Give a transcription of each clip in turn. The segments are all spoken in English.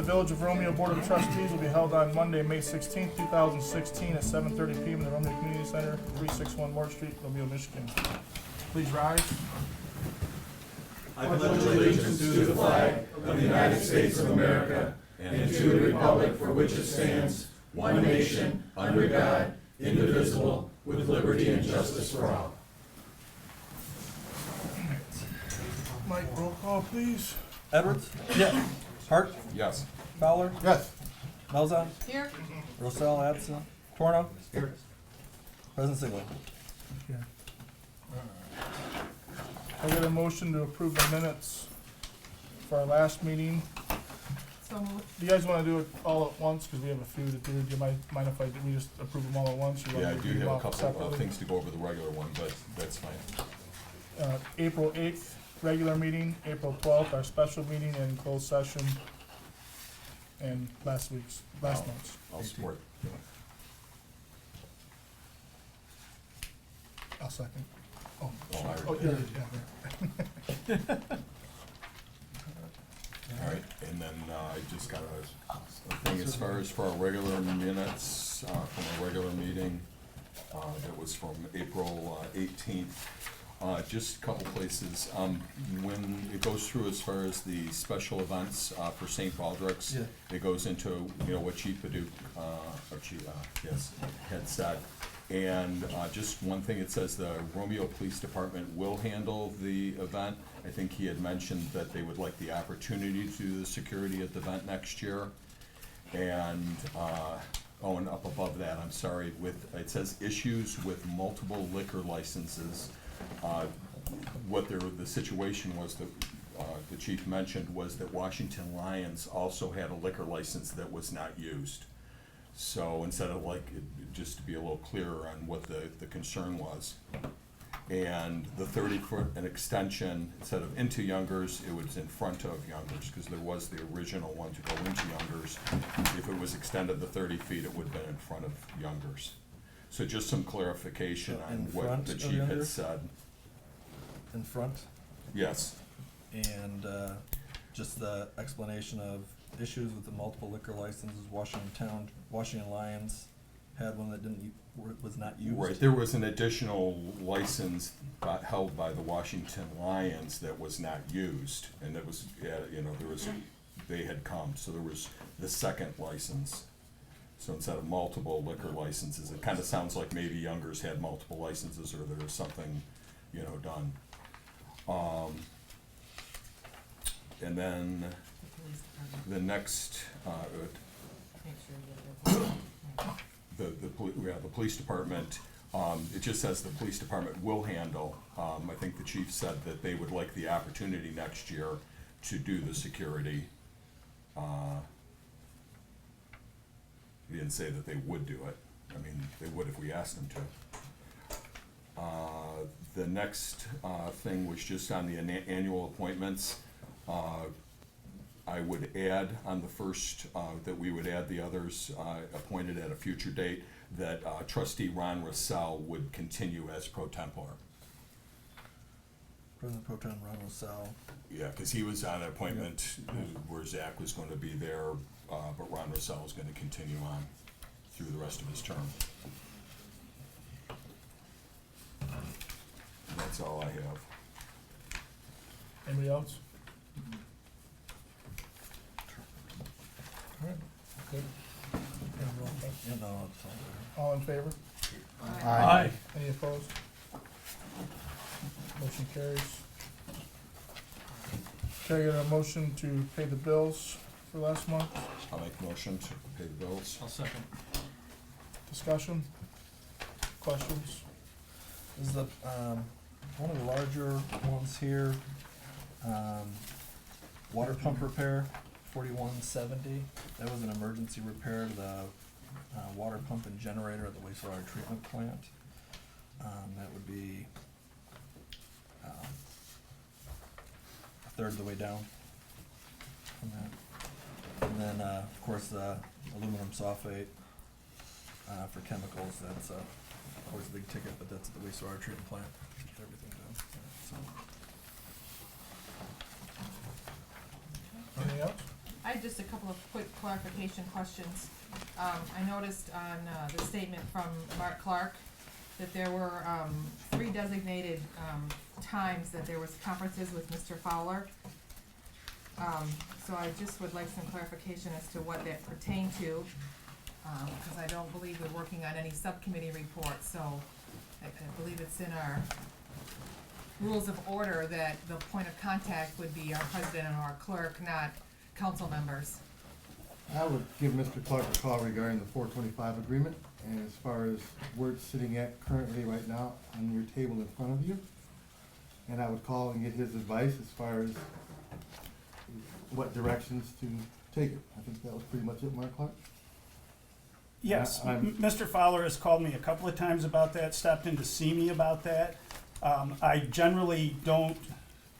Village of Romeo Board of Trustees will be held on Monday, May 16th, 2016 at 7:30 p.m. in the Romeo Community Center, 361 Moore Street, Romeo, Michigan. Please rise. I pledge allegiance to the flag of the United States of America and to the republic for which it stands, one nation, under God, indivisible, with liberty and justice for all. Mike, roll call, please. Edwards? Yeah. Hart? Yes. Fowler? Yes. Melzon? Here. Rossell, absent. Torno? Here. President Sigler? I get a motion to approve the minutes for our last meeting. So moved. Do you guys want to do it all at once? Because we have a few to do. Do you mind if we just approve them all at once? Or you Yeah, I want to do them have a off couple separately? of things to go over the regular one, but that's fine. April 8th, regular meeting, April 12th, our special meeting and closed session, and last month's. I'll support. I'll second. Oh, Oh, I oh, already yeah, did. yeah. All right, and then I just got a thing as far as for our regular minutes from a regular meeting. That was from April 18th. Just a couple places. When it goes through as far as the special events for St. Baldrick's, Yeah. it goes into, what Chief Paduk, had said. And just one thing, it says the Romeo Police Department will handle the event. I think he had mentioned that they would like the opportunity to do the security at the event next year. And, and up above that, I'm sorry, it says issues with multiple liquor licenses. What the situation was that the chief mentioned was that Washington Lions also had a liquor license that was not used. So instead of just to be a little clearer on what the concern was. And the 30-foot an extension, instead of into Youngers, it was in front of Youngers, because there was the original one to go into Youngers. If it was extended the 30 feet, it would have been in front of Youngers. So just some clarification on In what front the of chief had Youngers? said. In front. Yes, And just the explanation of issues with the multiple liquor licenses. Washington Lions had one that was not used. right, there was an additional license held by the Washington Lions that was not used, and it was, they had come, so there was the second license. So instead of multiple liquor licenses, it kind of sounds like maybe Youngers had multiple licenses, or there was something, done. And then the next, the police department, it just says the police department will handle. I think the chief said that they would like the opportunity next year to do the security. He didn't say that they would do it. I mean, they would if we asked them to. The next thing was just on the annual appointments. I would add on the first, that we would add the others appointed at a future date, that trustee Ron Russell would continue as pro tempore. President Pro Tem Ron Rossell. Yeah, because he was on an appointment where Zach was going to be there, but Ron Russell was going to continue on through the rest of his term. And that's all I have. Anybody else? All right, good. And roll call. Yeah, no, it's all there. All in favor? Aye. Any opposed? Motion carries. Can I get a motion to pay the bills for last month? I'll make a motion to pay the bills. I'll second. Discussion? Questions? This is the, one of the larger ones here, water pump repair, 4170. That was an emergency repair to the water pump and generator at the wastewater treatment plant. That would be a third of the way down from that. And then, of course, the aluminum sulfate for chemicals, that's of course a big ticket, but that's at the wastewater treatment plant, get everything done, so. Anything else? I just a couple of quick clarification questions. I noticed on, the statement from Mark Clark that there were, 3 designated, times that there was conferences with Mr. Fowler. So I just would like some clarification as to what that pertained to, because I don't believe we're working on any subcommittee reports, so I believe it's in our rules of order that the point of contact would be our president and our clerk, not council members. I would give Mr. Clark a call regarding the 425 agreement, and as far as where it's sitting at currently right now on your table in front of you. And I would call and get his advice as far as what directions to take it. I think that was pretty much it, Mark Clark. Yes, I'm- Mr. Fowler has called me a couple of times about that, stopped in to see me about that. I generally don't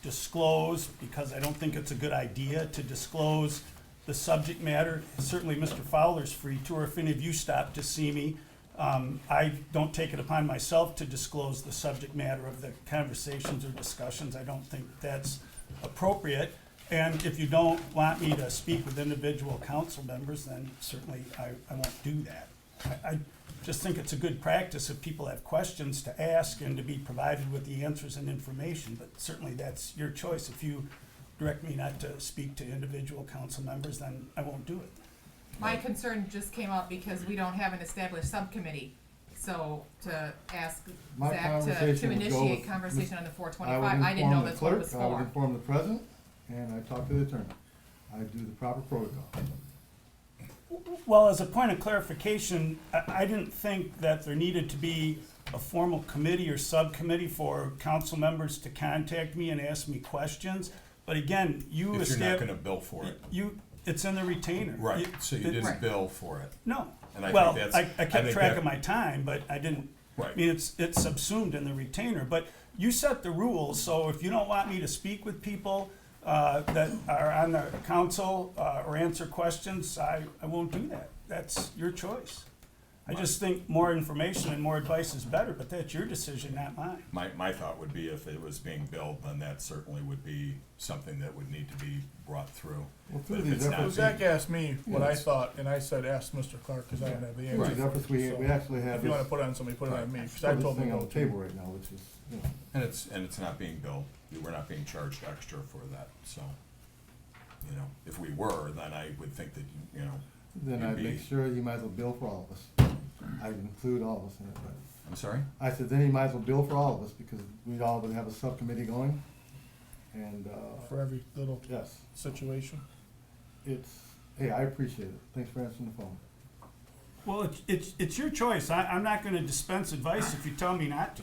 disclose, because I don't think it's a good idea to disclose the subject matter. Certainly Mr. Fowler's free to, or if any of you stop to see me. I don't take it upon myself to disclose the subject matter of the conversations or discussions. I don't think that's appropriate. And if you don't want me to speak with individual council members, then certainly I won't do that. I just think it's a good practice if people have questions to ask and to be provided with the answers and information, but certainly that's your choice. If you direct me not to speak to individual council members, then I won't do it. My concern just came up because we don't have an established subcommittee, so to ask My Zach conversation to would go initiate with conversation on the I 425, would I didn't know inform the that's what it clerk, was I would for. inform the president, and I talk to the attorney. I do the proper protocol. Well, as a point of clarification, I didn't think that there needed to be a formal committee or subcommittee for council members to contact me and ask me questions. But again, you If you're not gonna bill for it. it's in the retainer. Right, so you Right. didn't bill for it. No. And I Well, think I that's. kept think track that- of my time, but I didn't, I Right. mean, it's subsumed in the retainer. But you set the rules, so if you don't want me to speak with people that are on the council or answer questions, I won't do that. That's your choice. I just think more information and more advice is better, but that's your decision, not mine. My thought would be if it was being billed, then that certainly would be something that would need to be brought through. Well, through But if these it's not So efforts, Zach asked me what I Yes. thought, and I said, ask Mr. Clark, because I don't have the through answer. these efforts, we So, actually have If you wanna this, put it on somebody, put it on me, because put I this told him thing to on go the to. table right now, which is, you know, And it's not being billed, we're not being charged extra for that, so, you know, if we were, then I would think that, you know, then You'd I'd be- make sure you might as well bill for all of us. I'd include all of us in it, but I'm sorry? I said, then you might as well bill for all of us, because we'd all would have a subcommittee going, and, For every little yes, situation. hey, I appreciate it. Thanks for answering the phone. Well, it's your choice. I'm not gonna dispense advice if you tell me not to.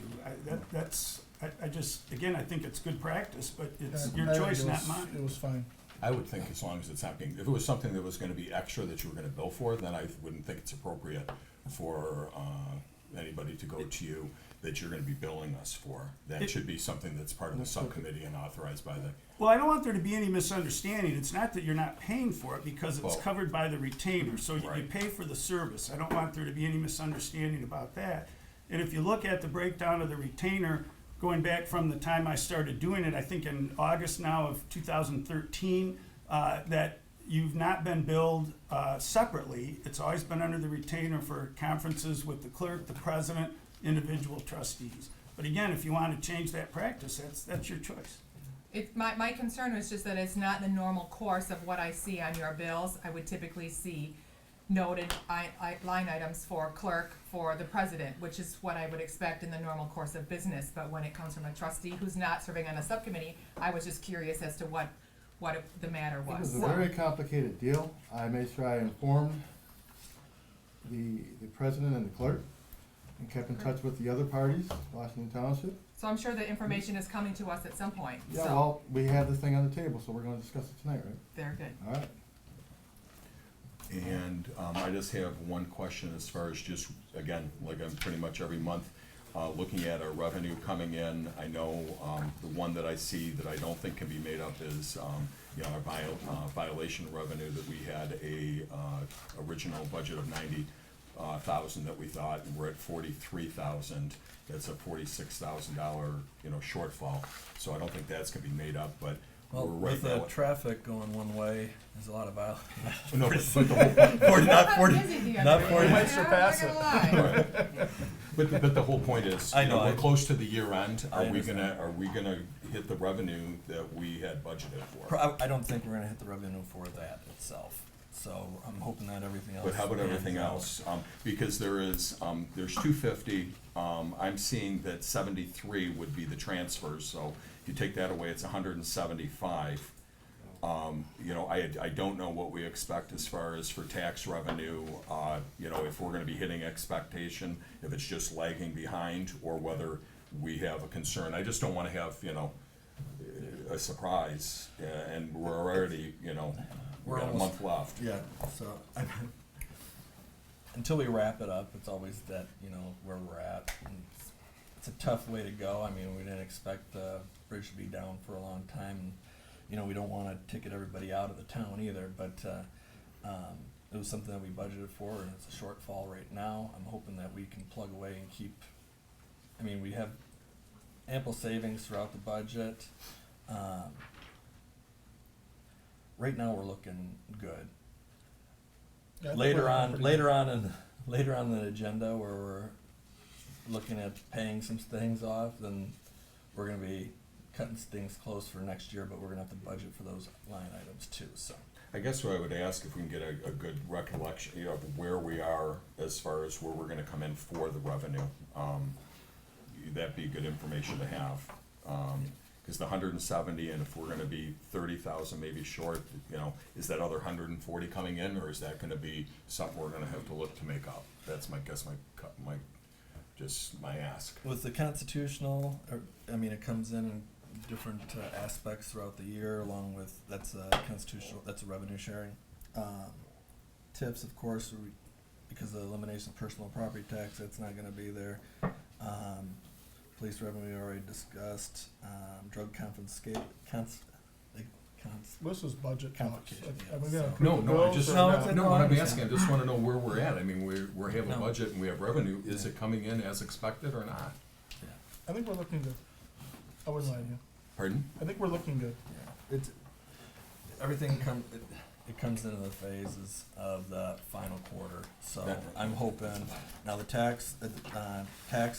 I just, again, I think it's good practice, but it's Yeah, your I think choice, it not was- mine. It was fine. I would think as long as it's not being, if it was something that was gonna be extra that you were gonna bill for, then I wouldn't think it's appropriate for, anybody to go to you that you're gonna be billing us for. That It- should be something that's part of the That's okay. subcommittee and authorized by the, Well, I don't want there to be any misunderstanding. It's not that you're not paying for it, because it's Well- covered by the retainer, so you Right. pay for the service. I don't want there to be any misunderstanding about that. And if you look at the breakdown of the retainer, going back from the time I started doing it, I think in August now of 2013, that you've not been billed separately. It's always been under the retainer for conferences with the clerk, the president, individual trustees. But again, if you want to change that practice, that's your choice. My concern was just that it's not the normal course of what I see on your bills. I would typically see noted line items for clerk, for the president, which is what I would expect in the normal course of business. But when it comes from a trustee who's not serving on a subcommittee, I was just curious as to what the matter It was. was a very complicated deal. I made sure I informed the president and the clerk, and kept in touch with the other parties, Washington Township. So I'm sure the information is coming to us at some point, Yeah, so, well, we have this thing on the table, so we're gonna discuss it tonight, right? very good. All right. and, I just have one question as far as just, again, like I'm pretty much every month, looking at our revenue coming in. I know, the one that I see that I don't think can be made up is, you know, our violation revenue that we had a, original budget of 90,000 that we thought, and we're at 43,000. That's a $46,000, you know, shortfall. So I don't think that's gonna be made up, but Well, we're right with the now. traffic going one way, there's a lot of violence. No, but the whole, Not 40, busy the other not day. 40. We might I'm not surpass gonna it. lie. right. But the whole point is, I you know, know, we're I- close to the year end. I Are we gonna understand. hit the revenue that we had budgeted for? I don't think we're gonna hit the revenue for that itself, so I'm hoping that everything else. But how about everything pans out. else? Because there's 250, I'm seeing that 73 would be the transfers, so if you take that away, it's 175. You know, I don't know what we expect as far as for tax revenue, you know, if we're gonna be hitting expectation, if it's just lagging behind, or whether we have a concern. I just don't wanna have, you know, a surprise, and we're already, you know, We're we've got a almost- month left. Yeah, so, until we wrap it up, it's always that, you know, where we're at. And it's a tough way to go. I mean, we didn't expect the bridge to be down for a long time. You know, we don't wanna ticket everybody out of the town either, but, it was something that we budgeted for, and it's a shortfall right now. I'm hoping that we can plug away and keep, I mean, we have ample savings throughout the budget. Right now, we're looking good. Yeah, I think Later we're on, pretty later on the agenda, where we're looking at paying some things off, then we're gonna be cutting things close for next year, but we're gonna have to budget for those line items too, so. I guess what I would ask, if we can get a good recollection, you know, of where we are as far as where we're gonna come in for the revenue. That'd be good information to have. Cause the 170, and if we're gonna be 30,000 maybe short, you know, is that other 140 coming in, or is that gonna be something we're gonna have to look to make up? That's my guess, my ask. With the constitutional, I mean, it comes in different aspects throughout the year, along with, that's a constitutional, that's a revenue sharing. Tips, of course, because of the elimination of personal property tax, that's not gonna be there. Police revenue we already discussed, drug This is budget talks. Complication, Are we yeah, gonna so- approve No, the no, I bills just, or No, not? it's a- no, no, I I'm understand. asking, I just wanna know where we're at. I mean, we have a No. budget and we have revenue. Is it coming in as expected or not? Yeah, I think we're looking good. I wouldn't lie to you. Pardon? I think we're looking good. yeah, everything it comes into the phases of the final quarter, so That- I'm hoping, now the tax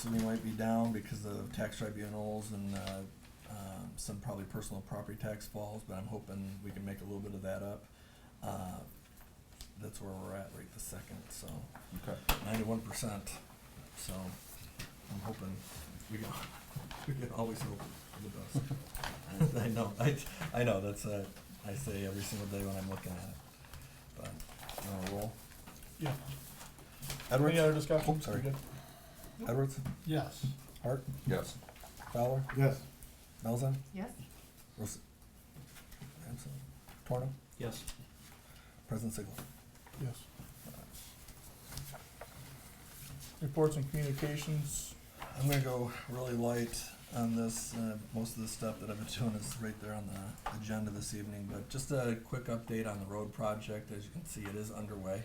we might be down because of tax tribunals and, some probably personal property tax falls, but I'm hoping we can make a little bit of that up. That's where we're at right this second, so, Okay. 91%, so I'm hoping we can always hope for the best. I know, that's, I say every single day when I'm looking at it, but, on a roll. Yeah. Edwards? Any other discussion? Oh, sorry. We good? Edwards? Yes. Hart? Yes. Fowler? Yes. Melzan? Yes? Ros- Ramsey? Torno? Yes. President Sigel? Yes. Reports and communications. I'm gonna go really light on this. Most of the stuff that I've been doing is right there on the agenda this evening, but just a quick update on the road project. As you can see, it is underway.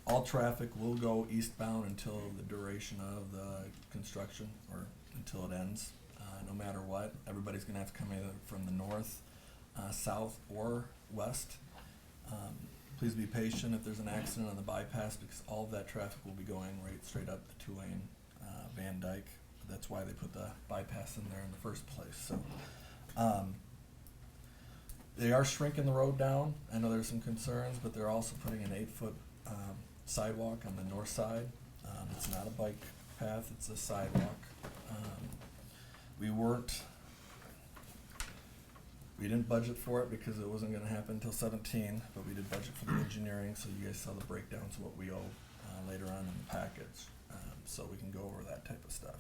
All traffic will go eastbound until the duration of the construction, or until it ends. No matter what, everybody's gonna have to come either from the north, south, or west. Please be patient if there's an accident on the bypass, because all of that traffic will be going right straight up the 2-lane Van Dyke. That's why they put the bypass in there in the first place, so. They are shrinking the road down. I know there's some concerns, but they're also putting an 8-foot sidewalk on the north side. It's not a bike path, it's a sidewalk. We didn't budget for it because it wasn't gonna happen until 17, but we did budget for the engineering, so you guys saw the breakdowns of what we owe later on in the package, so we can go over that type of stuff.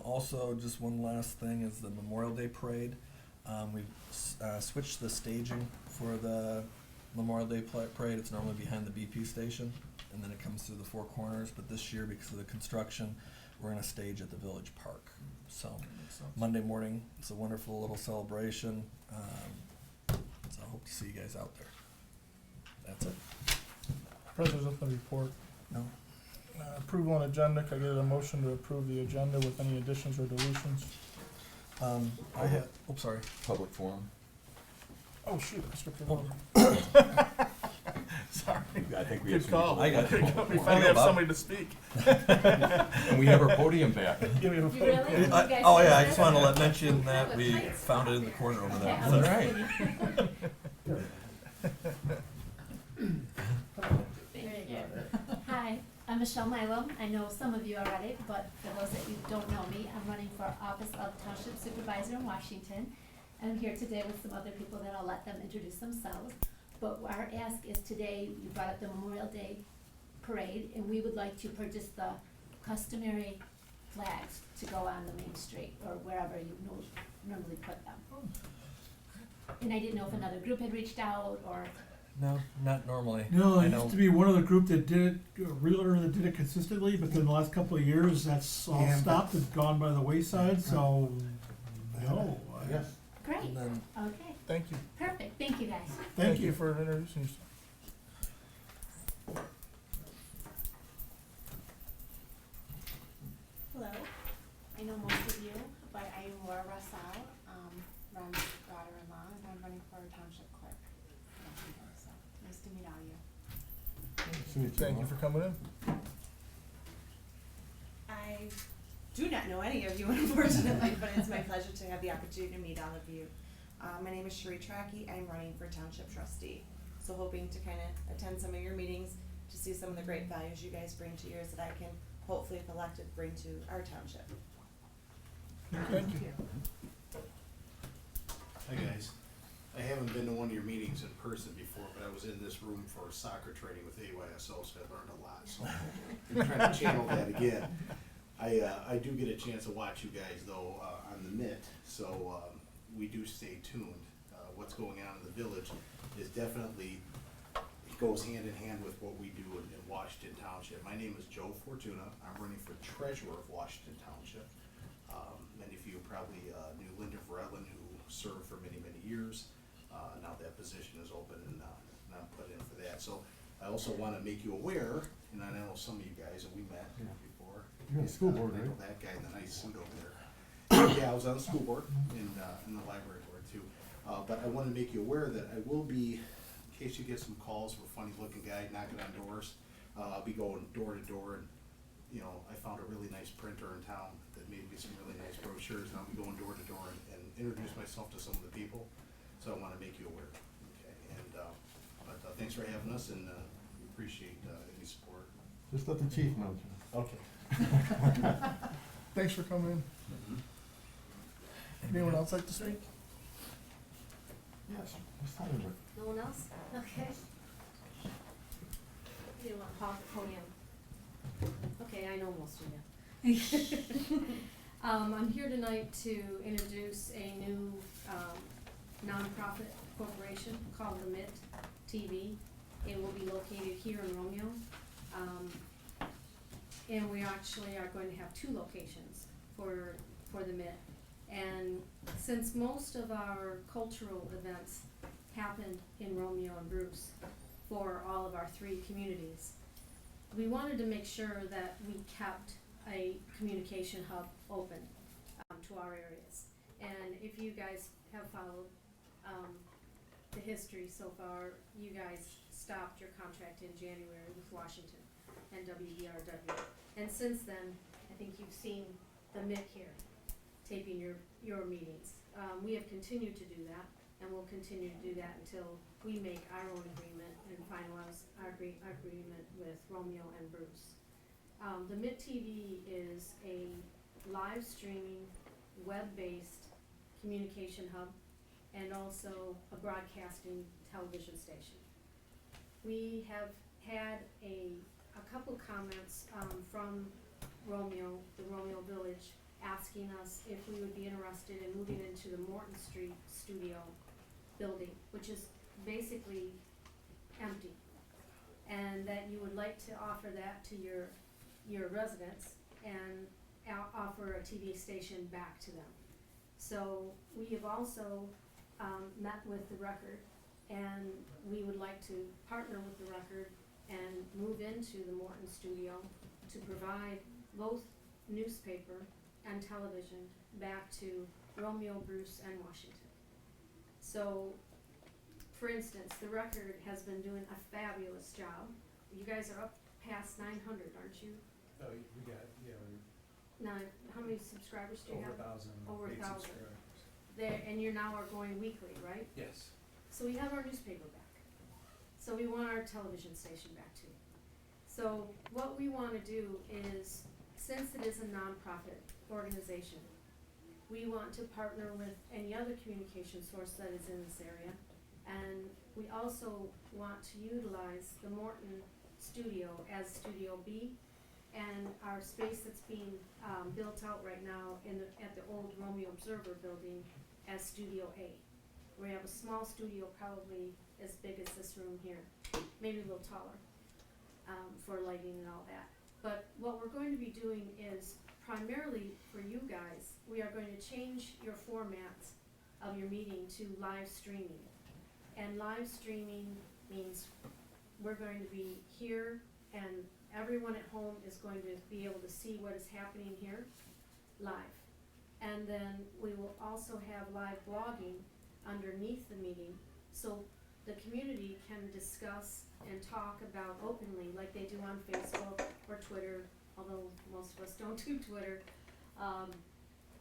Also, just one last thing is the Memorial Day Parade. We've switched the staging for the Memorial Day Parade. It's normally behind the BP station, and then it comes through the four corners, but this year, because of the construction, we're gonna stage at the Village Park. So, Monday morning, it's a wonderful little celebration, so I hope to see you guys out there. That's it. President's report. No? Approval on agenda. Can I get a motion to approve the agenda with any additions or deletions? I have, oops, sorry. Public forum? Oh, shoot, I skipped it over. Sorry. I think we have Good some call. people. I got it. We There finally you have go, Bob. somebody to speak. And we have our podium back. Give me a You phone. really? You guys Oh, yeah, I did just this? wanted to mention that With we tights. found it in the corner over there. Okay, All right. Very good. Hi, I'm Michelle Milo. I know some of you already, but for those that you don't know me, I'm running for office of Township Supervisor in Washington. And I'm here today with some other people that I'll let them introduce themselves. But our ask is today, you brought up the Memorial Day parade, and we would like to purchase the customary flags to go on the main street or wherever you normally put them. And I didn't know if another group had reached out or, No, not normally. No, I it know. used to be one other group that did it, a realtor that did it consistently, but then the last couple of years, that's all Yeah. stopped, it's gone by the wayside, so, no. Yes. great, And then, okay, Thank you. perfect, thank you guys. Thank you. for introducing yourself. Hello, I know most of you, but I am Laura Russell, Ron's daughter-in-law, and I'm running for township clerk. So, nice to meet all of you. Nice to meet you. Thank you for coming in. I do not know any of you, unfortunately, but it's my pleasure to have the opportunity to meet all of you. My name is Sheree Tracky, I'm running for township trustee, so hoping to kind of attend some of your meetings to see some of the great values you guys bring to yours that I can hopefully, if elected, bring to our township. Thank you. Hi guys, I haven't been to one of your meetings in person before, but I was in this room for soccer training with AYSO, so I learned a lot, so I'm trying to channel that again. I do get a chance to watch you guys though, on the MIT, so, we do stay tuned. What's going on in the village is definitely, it goes hand in hand with what we do in Washington Township. My name is Joe Fortuna, I'm running for treasurer of Washington Township. Many of you probably knew Linda Verellen, who served for many, many years. Now that position is open and I'm put in for that. So I also want to make you aware, and I know some of you guys, and we met before. You're on the school board, I know right? that guy in the nice suit over there. Yeah, I was on the school board and in the library board too. But I want to make you aware that I will be, in case you get some calls from a funny looking guy knocking on doors, I'll be going door to door and, you know, I found a really nice printer in town that made me some really nice brochures, and I'll be going door to door and introduce myself to some of the people. So I want to make you aware, okay? And, but thanks for having us, and we appreciate any support. Just let the chief know, John. Okay. Thanks for coming in. Anyone else like to speak? Yes. Ms. Tyler. No one else? Okay. You want Paul at the podium? Okay, I know most of you. I'm here tonight to introduce a new, nonprofit corporation called the MIT TV. It will be located here in Romeo. And we actually are going to have 2 locations for the MIT. And since most of our cultural events happen in Romeo and Bruce for all of our 3 communities, we wanted to make sure that we kept a communication hub open to our areas. And if you guys have followed the history so far, you guys stopped your contract in January with Washington and WBRW. And since then, I think you've seen the MIT here, taping your meetings. We have continued to do that, and we'll continue to do that until we make our own agreement and finalize our agreement with Romeo and Bruce. The MIT TV is a live streaming, web-based communication hub and also a broadcasting television station. We have had a couple comments from Romeo, the Romeo Village, asking us if we would be interested in moving into the Morton Street studio building, which is basically empty, and that you would like to offer that to your residents and offer a TV station back to them. So we have also met with the Record, and we would like to partner with the Record and move into the Morton studio to provide both newspaper and television back to Romeo, Bruce, and Washington. So, for instance, the Record has been doing a fabulous job. You guys are up past 900, aren't you? Oh, we got, yeah, Now, how many subscribers do we're you over have? 1,000 Over paid 1,000. subscribers. There, and you now are going weekly, right? Yes. So we have our newspaper back. So we want our television station back too. So what we wanna do is, since it is a nonprofit organization, we want to partner with any other communication source that is in this area. And we also want to utilize the Morton studio as Studio B, and our space that's being, built out right now at the old Romeo Observer building as Studio A. We have a small studio, probably as big as this room here, maybe a little taller, for lighting and all that. But what we're going to be doing is, primarily for you guys, we are going to change your formats of your meeting to live streaming. And live streaming means we're going to be here, and everyone at home is going to be able to see what is happening here live. And then we will also have live blogging underneath the meeting, so the community can discuss and talk about openly, like they do on Facebook or Twitter, although most of us don't do Twitter.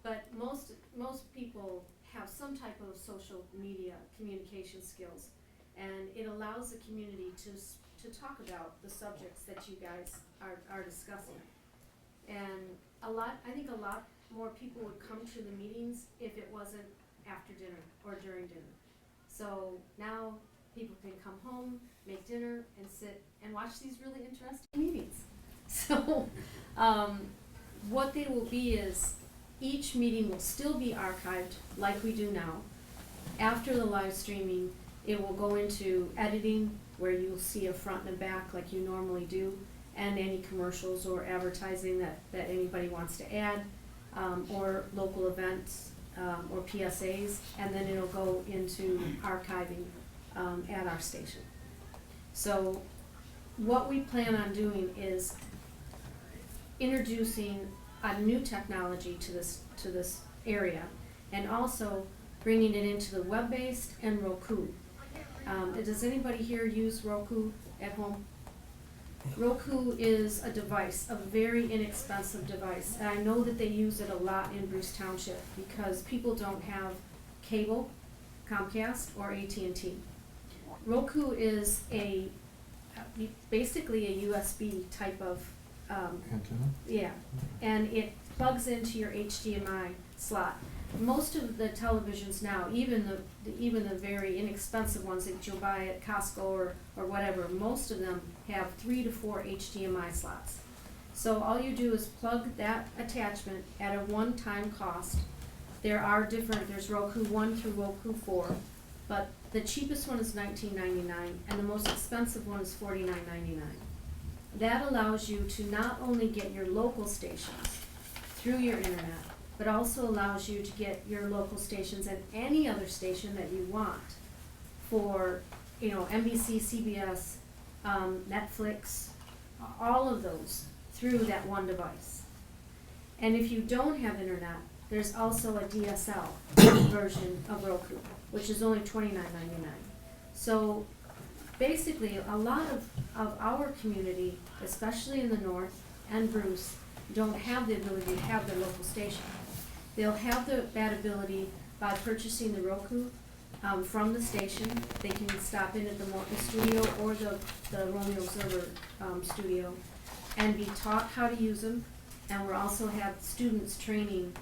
But most people have some type of social media communication skills, and it allows the community to talk about the subjects that you guys are discussing. And I think a lot more people would come to the meetings if it wasn't after dinner or during dinner. So now people can come home, make dinner, and sit and watch these really interesting meetings. So what they will be is, each meeting will still be archived like we do now. After the live streaming, it will go into editing, where you'll see a front and a back like you normally do, and any commercials or advertising that anybody wants to add, or local events, or PSAs, and then it'll go into archiving at our station. So what we plan on doing is introducing a new technology to this area, and also bringing it into the web-based and Roku. Does anybody here use Roku at home? Roku is a device, a very inexpensive device, and I know that they use it a lot in Bruce Township because people don't have cable, Comcast, or AT&T. Roku is basically a USB type of Antenna? yeah, and it plugs into your HDMI slot. Most of the televisions now, even the very inexpensive ones that you'll buy at Costco or whatever, most of them have 3 to 4 HDMI slots. So all you do is plug that attachment at a one-time cost. There's Roku 1 through Roku 4, but the cheapest one is $19.99 and the most expensive one is $49.99. That allows you to not only get your local stations through your internet, but also allows you to get your local stations and any other station that you want for, NBC, CBS, Netflix, all of those through that one device. And if you don't have internet, there's also a DSL version of Roku, which is only $29.99. So basically, a lot of our community, especially in the north and Bruce, don't have the ability to have their local station. They'll have that ability by purchasing the Roku from the station. They can stop in at the Morton studio or the Romeo Observer studio and be taught how to use them. And we also have students training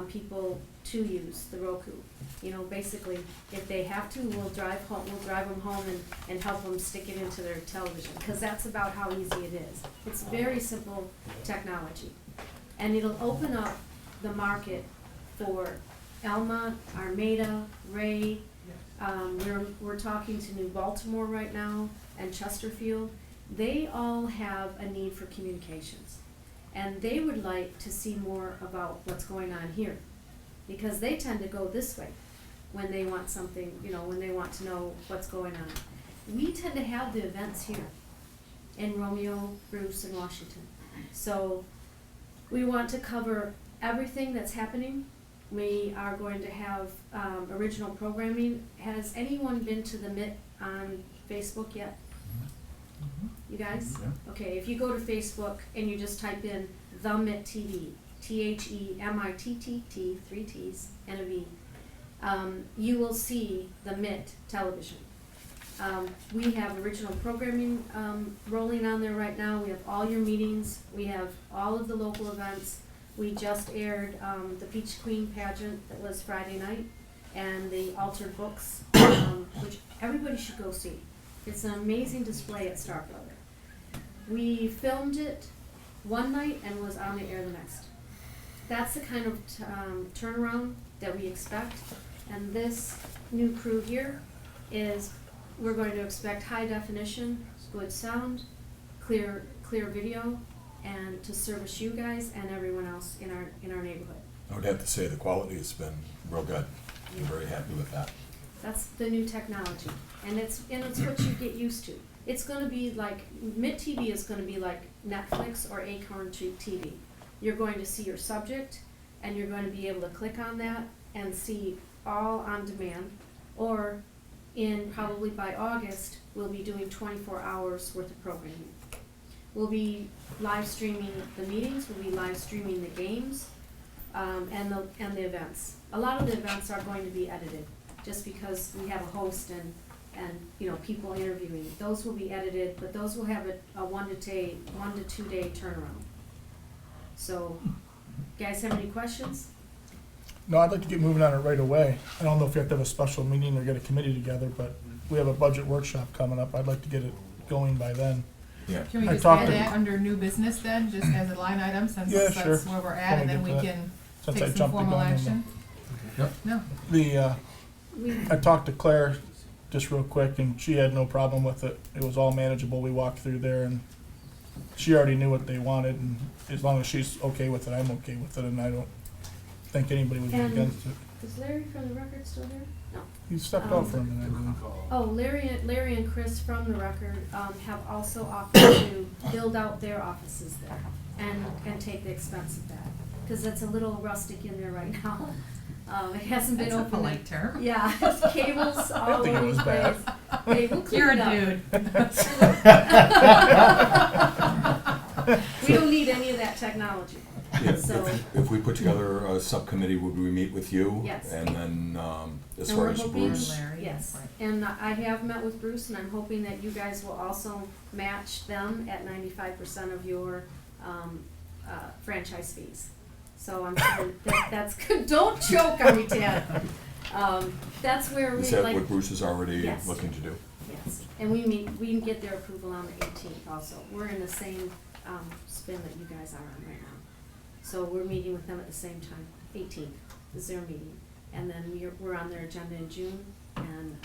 people to use the Roku. Basically, if they have to, we'll drive them home and help them stick it into their television, because that's about how easy it is. It's very simple technology. And it'll open up the market for Elma, Armada, Ray. We're talking to New Baltimore right now, and Chesterfield. They all have a need for communications, and they would like to see more about what's going on here, because they tend to go this way when they want something, when they want to know what's going on. We tend to have the events here in Romeo, Bruce, and Washington. So we want to cover everything that's happening We are going to have, original programming. Has anyone been to the MIT on Facebook yet? You guys? Yeah. Okay, if you go to Facebook and you just type in The MIT TV, THEMITTT, 3 T's and a V, you will see the MIT television. We have original programming, rolling on there right now. We have all your meetings. We have all of the local events. We just aired, the Peach Queen pageant that was Friday night, and the Altered Books, which everybody should go see. It's an amazing display at Star Brother. We filmed it one night and was on the air the next. That's the kind of turnaround that we expect. And this new crew here is, we're going to expect high definition, good sound, clear video, and to service you guys and everyone else in our neighborhood. I would have to say the quality has been real good. I'm very happy with that. That's the new technology, and it's what you get used to. It's gonna be like, Mid TV is gonna be like Netflix or Acorn TV. You're going to see your subject, and you're going to be able to click on that and see all on demand, or probably by August, we'll be doing 24 hours worth of programming. We'll be live streaming the meetings, we'll be live streaming the games, and the events. A lot of the events are going to be edited, just because we have a host and people interviewing. Those will be edited, but those will have a 1 to 2 day turnaround. So, guys have any questions? No, I'd like to get moving on it right away. I don't know if we have to have a special meeting or get a committee together, but we have a budget workshop coming up. I'd like to get it going by then. Yeah. Can we I just talked add to- that under new business then, just as a line item, since Yeah, that's sure. where we're at, and then we When we get to can Since I take some jumped the formal gun on action? Yep. No, I talked to Claire just real quick, and she had no problem with it. It was all manageable. We walked through there, and she already knew what they wanted, and as long as she's okay with it, I'm okay with it, and I don't think anybody would be And- against it. Is Larry from the record still there? No. He stepped out for a minute. I believe. Oh, Larry and Chris from the record, have also offered to build out their offices there and take the expense of that, cause it's a little rustic in there right now. It hasn't been that's a open. polite term. Yeah, it's cables I all don't think it over was the bad. place. They will clean You're it up. a dude. We don't need any of that technology. Yeah, So- if we put together a subcommittee, would we meet with you? Yes. And then, as And far we're as hoping- Bruce, Larry, Yes, right. and I have met with Bruce, and I'm hoping that you guys will also match them at 95% of your franchise fees. So I'm sure that's good. Don't choke on me, Ted. That's where we is that like. what Bruce is already Yes. looking to do? Yes, and we can get their approval on the 18th also. We're in the same spin that you guys are on right now. So we're meeting with them at the same time. 18th is their meeting, and then we're on their agenda in June, and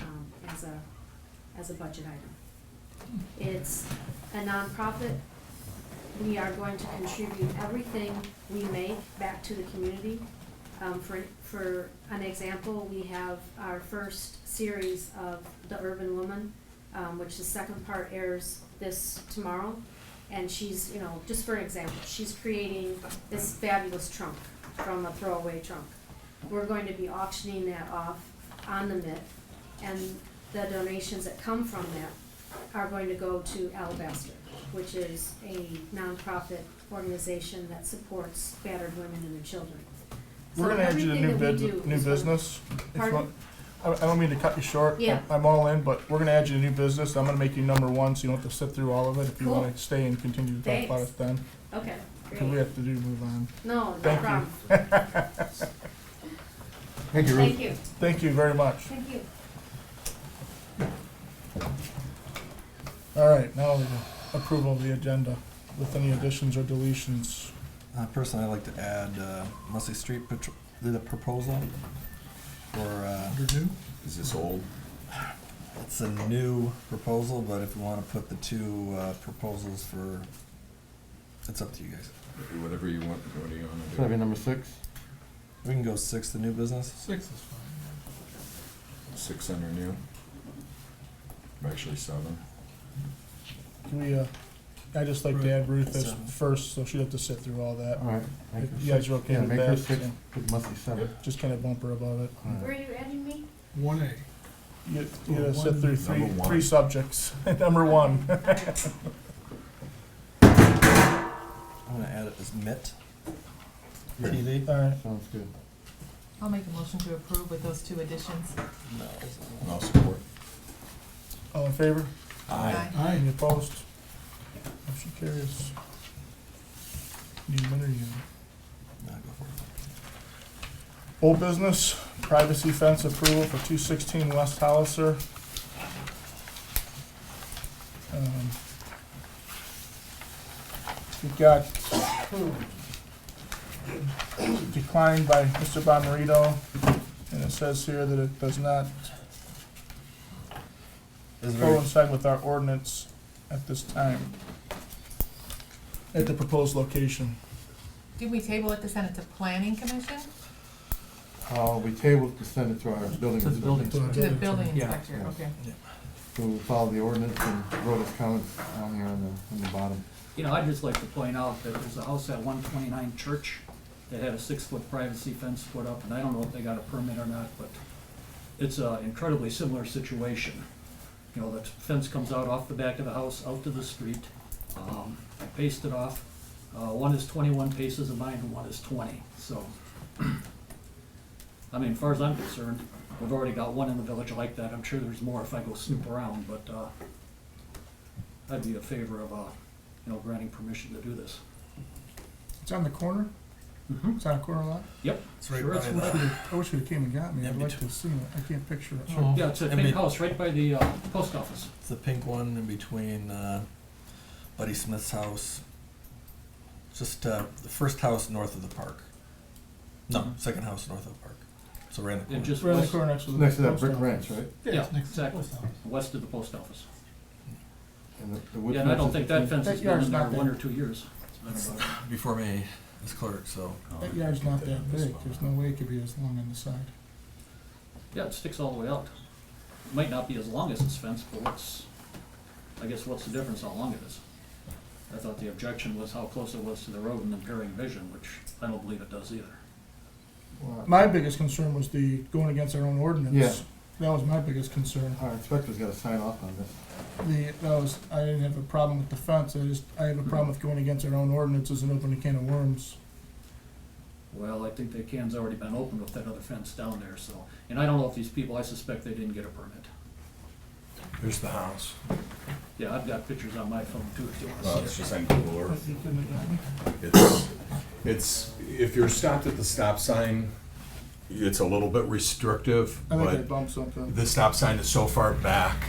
as a budget item. It's a nonprofit. We are going to contribute everything we make back to the community. For an example, we have our first series of The Urban Woman, which the second part airs this tomorrow. And she's, just for an example, she's creating this fabulous trunk from a throwaway trunk. We're going to be auctioning that off on the MIT, and the donations that come from that are going to go to Alabaster, which is a nonprofit organization that supports battered women and their children. We're gonna add you to everything new that we bid, do new is gonna- business. If you Pardon? want- I don't mean to cut you short. Yeah. I'm all in, but we're gonna add you to new business. I'm gonna make you number one, so you don't have to sit through all of it. If you Cool. wanna stay and continue to talk about Thanks. it then. Okay, Cause we great. have to move on. No, no Thank you. problem. Thank you, Ruth. Thank you, Thank you very much. thank you. All right, now the approval of the agenda with any additions or deletions. Personally, I'd like to add, Musty Street the proposal for, Under new? Is this old? it's a new proposal, but if we wanna put the two, proposals for, it's up to you guys. Whatever you want, what do you wanna do? That'd be number 6. We can go 6, the new business. 6 is fine. 6 under new? Actually 7. Can we, I just like to add Ruth as first, so she'd have to sit through all that. All right. make If her you guys six. are okay Yeah, with make her that, six, so- put Mussy seven. Just kind of bump her above it. All right. Where are you adding me? 1A. You gotta sit through Number one. three subjects. Number one. I'm gonna add it as MIT. TV? All right. Sounds good. I'll make a motion to approve with those two additions. No. I'll support. All in favor? Aye. Any opposed? Motion carries. Need a minute, you? No, go for it. Old business, privacy fence approval for 216 West Hollister. We've got declined by Mr. Bomarito, and it says here that it does not It's very, coincide with our ordinance at this time, at the proposed location. Did we table it to send it to planning commission? We tabled to send it to our building To the building inspector, To the building Yeah. inspector, Yeah. okay. who followed the ordinance and wrote his comments down here on the bottom. You know, I'd just like to point out that there's a house at 129 Church that had a 6-foot privacy fence put up, and I don't know if they got a permit or not, but it's an incredibly similar situation. You know, the fence comes out off the back of the house, out to the street. I paced it off. One is 21 paces of mine and one is 20, so. I mean, as far as I'm concerned, we've already got one in the village like that. I'm sure there's more if I go snoop around, but, I'd be in favor of, you know, granting permission to do this. It's on the corner? Mm-hmm. It's on a corner lot? Yep. it's right Sure, by it's- the, I wish you'd came and got me. Yeah, I'd me like too. to have seen it. I can't picture it. Oh. Yeah, it's a I pink mean- house right by the, post office. it's the pink one in between, Buddy Smith's house. Just, the first house north of the park. No, Mhm. second house north of the park. So right in the And corner. just Right on the west, corner next to the. Next to that post brick office. ranch, right? yeah, it's next to the exactly, post office. west of the post office. And the wood Yeah, and I fence don't is think that between- fence That has been yard's in there not 1 there. or 2 years. It's been about- Before me, as clerk, so. That yard's not that big. There's no way it could be as long on the side. Yeah, it sticks all the way out. It might not be as long as this fence, but I guess what's the difference how long it is? I thought the objection was how close it was to the road and impairing vision, which I don't believe it does either. Well, My biggest concern was the going against our own ordinance. Yeah. That was my biggest concern. Our inspector's gotta sign off on this. I didn't have a problem with the fence. I have a problem with going against our own ordinances and opening a can of worms. Well, I think the can's already been opened with that other fence down there, so, and I don't know if these people, I suspect they didn't get a permit. Here's the house. Yeah, I've got pictures on my phone too, if you Well, wanna it's see it. just on Google But Earth. you couldn't have gotten me. It's, if you're stopped at the stop sign, it's a little bit restrictive, I think I but bumped something. the stop sign is so far back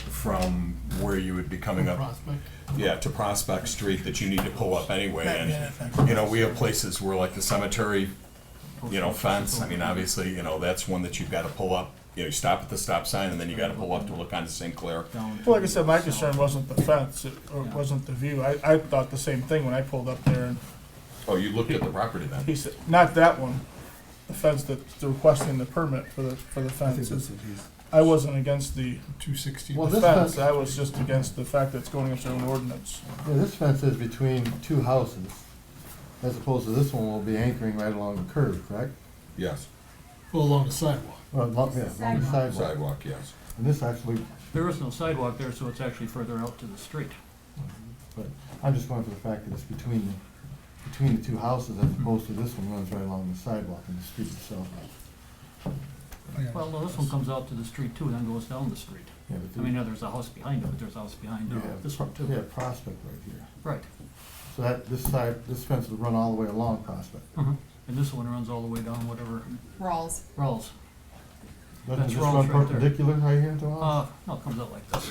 from where you would be coming up, Prospect. yeah, to Prospect Street that you need to pull up anyway. And, you know, we have places where like the cemetery, you know, fence, I mean, obviously, you know, that's one that you've gotta pull up. You know, you stop at the stop sign and then you gotta pull up to look onto St. Clair. Down Well, like I to said, my the concern south. wasn't the fence, or Yeah. wasn't the view. I thought the same thing when I pulled up there, and Oh, you looked at the property then? he said, not that one, the fence that's requesting the permit for the I think fence. that's what he's. I wasn't against the 216. Well, the this fence, fence- I was just against the fact that it's going against our own ordinance. Yeah, this fence is between two houses, as opposed to this one will be anchoring right along the curb, correct? Yes, Well, along the sidewalk. Well, along the sidewalk. sidewalk, yes. And this actually, There is no sidewalk there, so it's actually further out to the street. but I'm just going for the fact that it's between the two houses, as opposed to this one runs right along the sidewalk and the street itself. Well, no, this one comes out to the street too, then goes down the street. Yeah, but I mean, there's a house behind it, but there's a house behind you have, this one too. you have Prospect right here. Right. So that, this fence will run all the way along Prospect. And this one runs all the way down whatever, Rawls. Rawls. Doesn't That's it just Rawls run right there. perpendicular right here to us? No, it comes out like this.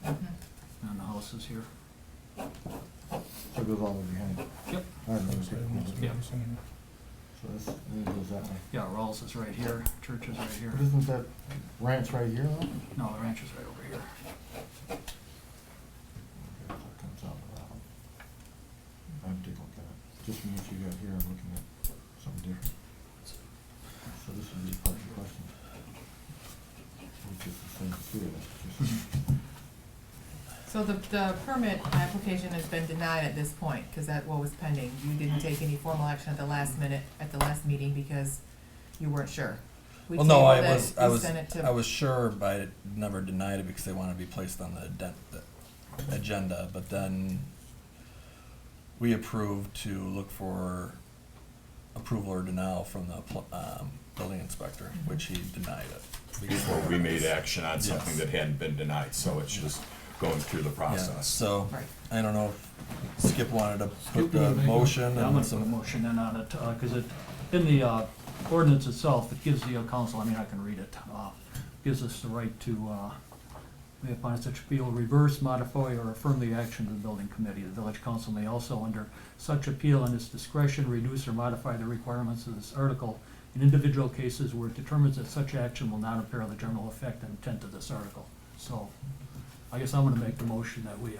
Mhm. And the house is here. So it goes all the way behind. Yep. I remember it. Yeah. So this, then it goes that way. Yeah, Rawls is right here, church is right here. But isn't that ranch right here though? No, the ranch is right over here. Okay, so it comes out of that one. I'm taking a look at it. Just from what you got here, I'm looking at something different. So this would be the part of the question. Which is the same sewer, that's just. So So the permit application has been denied at this point, cause that what was pending. You didn't take any formal action at the last minute, at the last meeting, because you weren't sure. We Well, no, I tabled it, was, we sent it to- I was sure, but I never denied it because they want to be placed on the agenda, but then we approved to look for approval or denial from the, building inspector, which he denied it. Before we made action on something Yes. that hadn't been denied, so it's just going through the Yeah, process. so, Right. I don't know if Skip wanted to Skip, put you the wanna make a- motion Yeah, I'm and gonna put a some, motion in on it, cause it, in the, ordinance itself, it gives the council, I mean, I can read it, gives us the right to, may upon such appeal, reverse, modify, or affirm the action of the building committee. The village council may also, under such appeal in its discretion, reduce or modify the requirements of this article in individual cases where it determines that such action will not impair the general effect and intent of this article. So, I guess I'm gonna make the motion that we,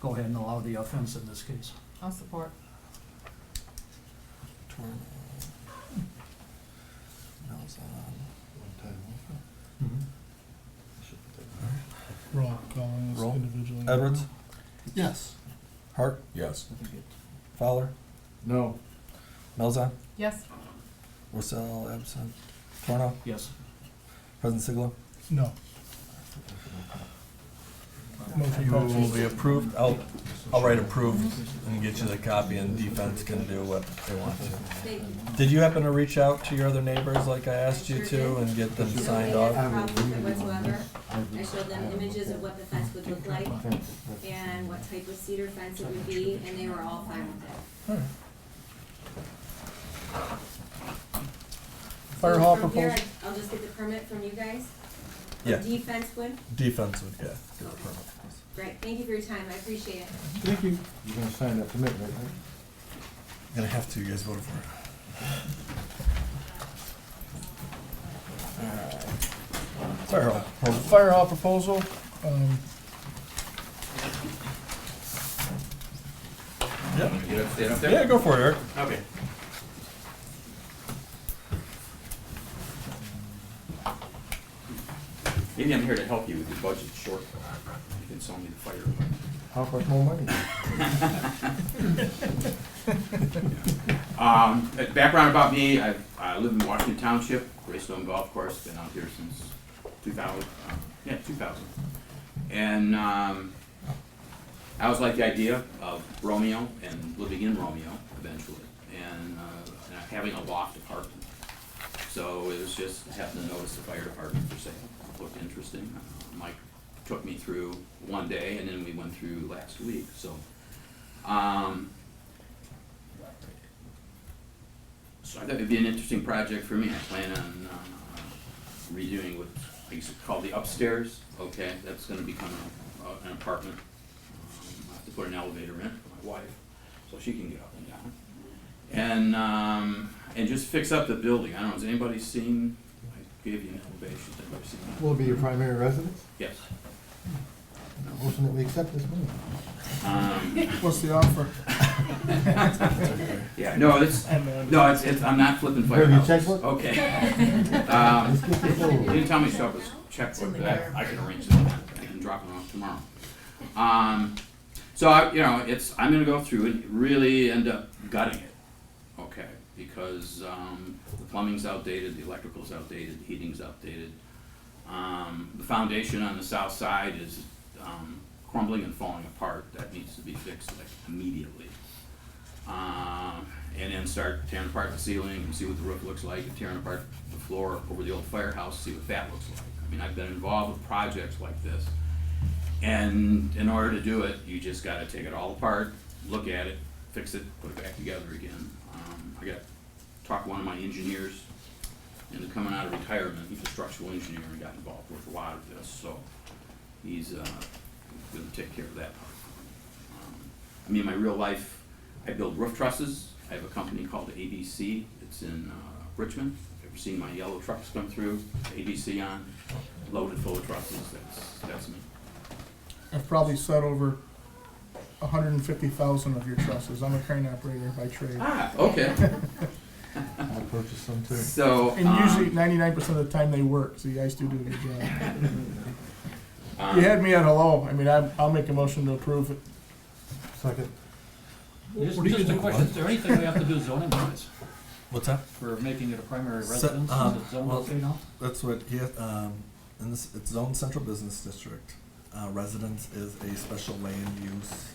go ahead and allow the offense in this case. I'll support. Roll call on this Roll. individually. Edwards, Yes. Hart, Yes. Fowler, No. Melzan, Yes? Rorsell, absent, Torno, Yes. President Siglo. No. Motion You will passes. be approved, I'll write approved and get you the copy, and defense can do what they want to. Thank you. Did you happen to reach out to your other neighbors like I asked you Sure to did. and get them So signed they off? had no problem with it whatsoever. I showed them images of what the fence would look like and what type of cedar fence it would be, and they were all fine with it. Alright. Fire So hall from here, proposal. I'll just get the permit from you guys? Yeah. Defense would? Defense would, yeah, get the permit. Great, thank you for your time, I appreciate it. Thank you. You're gonna sign that commitment, right? Gonna have to, you guys voted for it. Alright. Fire hall, Fire hall proposal, yeah. Yeah, go for it, Eric. Okay. Maybe I'm here to help you with your budget shortfall. You can sell me the fire equipment. How much more money? Background about me, I live in Washington Township, Greystone Golf Course, been out here since 2000, 2000. And I always liked the idea of Romeo and living in Romeo eventually, and having a loft apartment. So it was just, I happened to notice the fire department for sale, it looked interesting. Mike took me through one day, and then we went through last week, so. So I thought it'd be an interesting project for me. I plan on redoing what I used to call the upstairs. Okay, that's gonna become an apartment. I have to put an elevator in for my wife, so she can get up and down. And just fix up the building. I don't know, has anybody seen, I gave you an elevation, has anybody seen that? Will it be your primary residence? Yes. Motion that we accept this money. what's the offer? Yeah, no, it's, I'm not flipping Have your firehouses. checkbook? Okay. Let's get this over He with. didn't tell me to stop his checkbook, but I can arrange that and drop it off tomorrow. So I'm gonna go through and really end up gutting it, okay? Because, the plumbing's outdated, the electrical's outdated, the heating's outdated. The foundation on the south side is, crumbling and falling apart, that needs to be fixed like immediately. And then start tearing apart the ceiling and see what the roof looks like, and tearing apart the floor over the old firehouse, see what that looks like. I mean, I've been involved with projects like this, and in order to do it, you just gotta take it all apart, look at it, fix it, put it back together again. I got, talked to one of my engineers, and coming out of retirement, he's a structural engineer and got involved with a lot of this, so he's, gonna take care of that part. I mean, in my real life, I build roof trusses. I have a company called ABC. It's in Richmond. Ever seen my yellow trucks come through? ABC on, loaded full of trusses. That's me. I've probably set over 150,000 of your trusses. I'm a crane operator by trade. Ah, okay. I'll purchase some too. So And usually 99% of the time they work, so you guys do a good job. You had me at hello. I mean, I'll make a motion to approve it. Second. Just What do you just a do? question, is there anything we have to do zoning wise What's that? for making it a primary So, residence? Is it zoned well, okay now? That's what he, in this, it's zoned central business district. Residence is a special land use,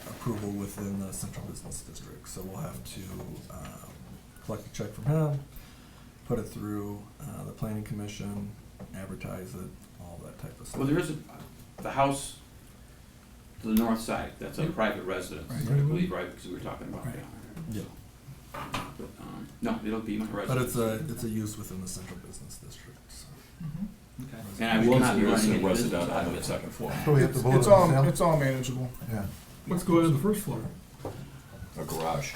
approval within the central business district. So we'll have to, collect a check from him, put it through, the planning commission, advertise it, all that type of stuff. Well, there is the house to the north side, that's a private residence, I believe, right, because we were talking about that. Yeah. But, no, it'll be my But residence. it's a use within the central business district, so. Okay. And I will not be running any business resident out on of the it. second floor. So we have to vote It's on the all, sale? it's all manageable. Yeah. What's going on the first floor? A garage.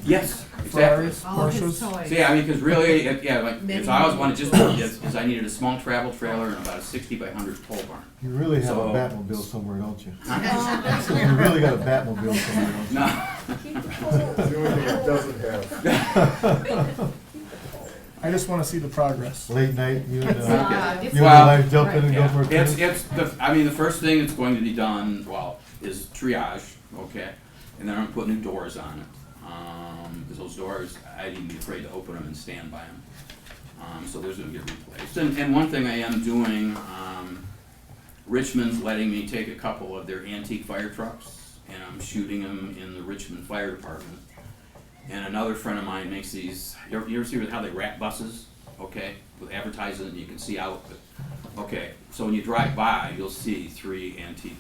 Yes, exactly. Ferraris, All of his Porsches. toys. So, yeah, I mean, because really, yeah, like, Many it's, I always wanted just, is I needed a small travel trailer and about a 60 by 100 pole barn. You really have a So- Batmobile somewhere, don't you? You really got a Batmobile somewhere, don't you? No, That's the only thing it doesn't have. I just wanna see the progress. Late night, you and, It's, you and it's your Well, wife jump in and go yeah, for a it's, spin? I mean, the first thing that's going to be done, well, is triage, okay? And then I'm gonna put new doors on it. Because those doors, I'd even be afraid to open them and stand by them. So those are gonna get replaced. And one thing I am doing, Richmond's letting me take a couple of their antique fire trucks, and I'm shooting them in the Richmond Fire Department. And another friend of mine makes these, you ever see how they wrap buses, okay, with advertising, you can see out, but, okay, so when you drive by, you'll see 3 antique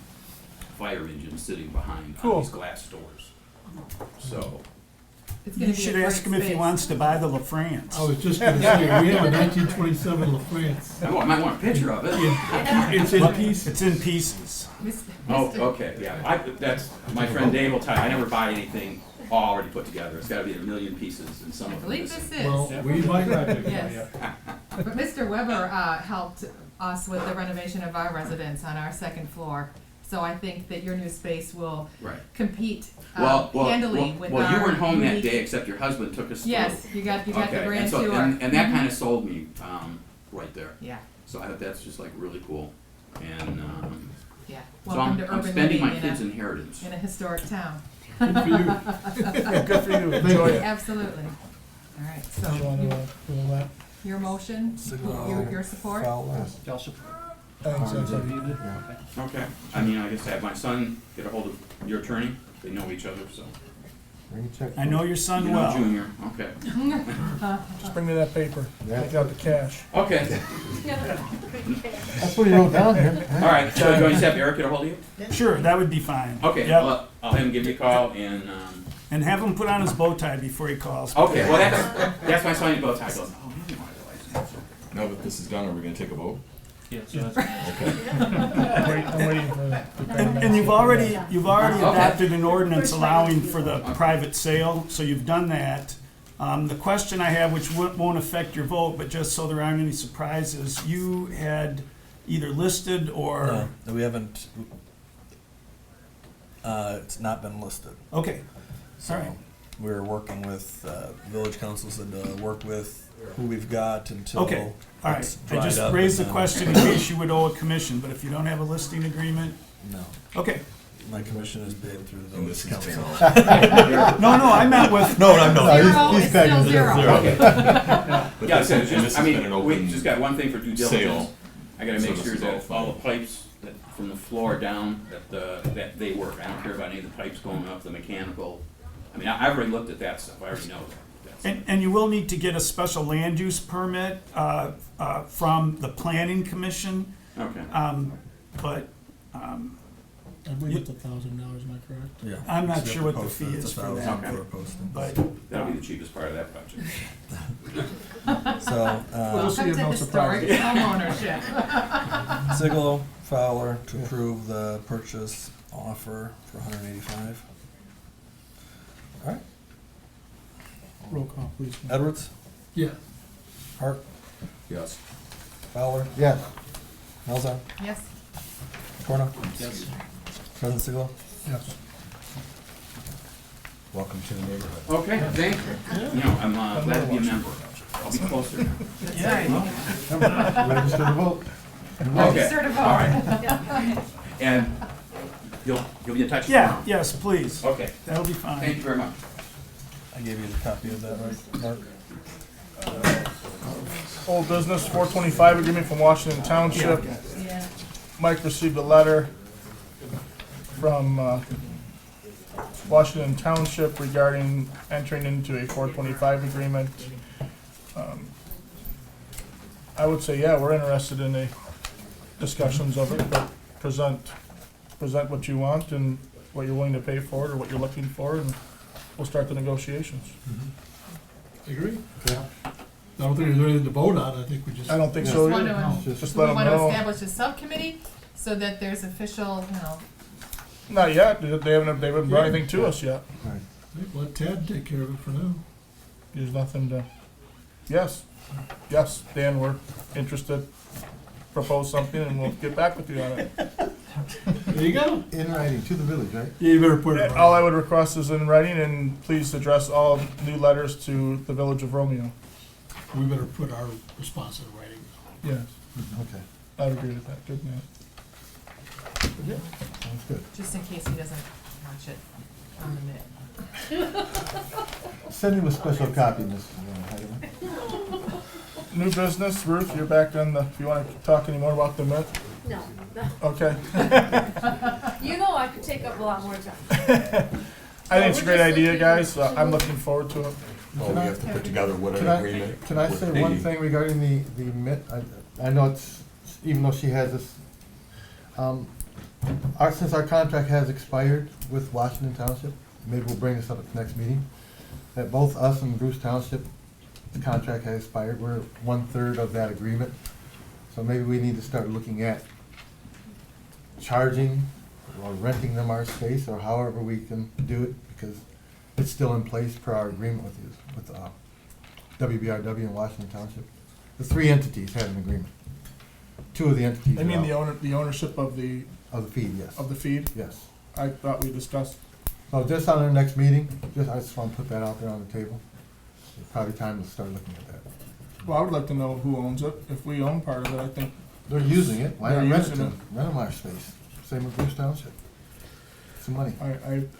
fire engines sitting behind Cool. on these glass doors. So, It's gonna You be a should great ask him if he space. wants to buy the LaFrance. I was just gonna say, we have a 1927 LaFrance. I might want a picture of it. It's in pieces. It's in pieces. Oh, Mr. okay, yeah, that's, my friend Dave will tell you, I never buy anything already put together, it's gotta be in a million pieces, and some I of them believe missing. this is. Well, we might not do Yes. But Mr. Weber, helped us with the renovation of our residence on our second floor. So I think that your new space will Right. compete, Well, handily with our. well, you weren't home that unique- day, except your husband took us through. Yes, you got the Okay, grand and so, tour. and that Mhm. kinda sold me, right there. Yeah, So I, that's just like really cool, and, yeah. so Welcome to I'm urban spending my living kids' in inheritance. a historic town. Good for you. Good for you, enjoy it. Absolutely. All right, so You wanna, do that? your motion, your support? Fowler. Y'all support? Thanks, that's it. You did? Yeah. Okay, I mean, I guess I have my son get a hold of your attorney, they know each other, so. Bring a check. I know your son You know well. Junior, okay. Just bring me that paper. Yeah. Take out the cash. Okay, That's what he wrote down here. all right, so you want to have Eric get a hold of you? Sure, that would be fine. Okay, Yep. well, I'll have him give you a call, and, And have him put on his bow tie before he calls. okay, well, that's my son in bow tie, goes, oh, he didn't want the license. Now that this is done, are we gonna take a vote? Yeah, so that's, I'm waiting for that. And you've already Okay. adopted an ordinance allowing for the private sale, so you've done that. The question I have, which won't affect your vote, but just so there aren't any surprises, you had either listed or, No, we haven't, it's not been listed. okay, So All right. we're working with, village council said to work with who we've got until Okay. all right. it's I dried just up raised the and then- question in case you would owe a commission, but if you don't have a listing agreement, No, okay. my commission is paid through the And this village has council. been, No, I meant with, No, I'm not. Zero, he's it's still paying zero. Okay. but Yeah, this so is, it's and just, this I has been an mean, we open just got one thing for due diligence. sale. I gotta So make this sure is all that all the fine. pipes that, from the floor down, that they work. I don't care about any of the pipes going up, the mechanical. I mean, I've already looked at that stuff, I already know that. and you will need to get a special land use permit, from the planning commission, Okay, but, I believe it's $1,000, am I correct? Yeah. I'm not So you sure have to what the post fee it. It's is for 1,000 that. for posting. but, that'll be the cheapest part of that project. So, We'll see Welcome if to no historic surprises. homeownership. Siglo, Fowler to approve the purchase offer for $185. All right, Roll call, please. Edwards, Yeah. Hart, yes. Fowler, Yes. Malzahn, Yes, Corno, yes. President Siglo. Yes. Welcome to the neighborhood. Okay, thank you. You know, I'm glad to be a member. I'll be closer now. that's right. Register to vote. Okay, Register to vote. all right. And you'll be in touch Yeah, tomorrow? yes, please. Okay, That'll be thank fine. you very much. I gave you the copy of that, right, Mark? Old business, 425 agreement from Washington Township. Yeah. Mike received a letter from Washington Township regarding entering into a 425 agreement. I would say, yeah, we're interested in the discussions of it, but present what you want and what you're willing to pay for it or what you're looking for, and we'll start the negotiations. I agree. I don't think there's anything to vote on, I think we just. I don't think Just so want either. to, Just do we let them want to know. establish a subcommittee so that there's official, Not yet, they haven't brought anything to us yet. Let Tad take care of it for now. There's nothing to, yes, Dan, we're interested. Propose something and we'll get back with you on it. There you go. In writing to the village, right? Yeah, you better put it All I right. would request is in writing, and please address all new letters to the Village of Romeo. We better put our response in writing. Yes, Okay, I'd agree with that, good man. sounds good. just in case he doesn't watch it on the minute. Send him a special copy, Ms. Heidemann. New business, Ruth, you're back on the, if you wanna talk any more about the Met? No, Okay. you know I could take up a lot more time. I think it's a great idea, guys, I'm looking forward to it. Well, we have to put together what Can an I- agreement Can I would say be. one thing regarding the MIT? I know it's, even though she has this, since our contract has expired with Washington Township, maybe we'll bring this up at the next meeting, that both us and Bruce Township, the contract has expired, we're 1/3 of that agreement. So maybe we need to start looking at charging or renting them our space, or however we can do it, because it's still in place per our agreement with WBRW and Washington Township. The three entities had an agreement. Two of the entities I mean, are out. the ownership of the Of the feed, yes. feed, Yes. I thought we discussed. So just on our next meeting, I just want to put that out there on the table. It's probably time to start looking at that. Well, I would like to know who owns it, if we own part of it, I think. They're using it, why They're not rent it to using them? Rent them our space. Same with Bruce Township. Some money.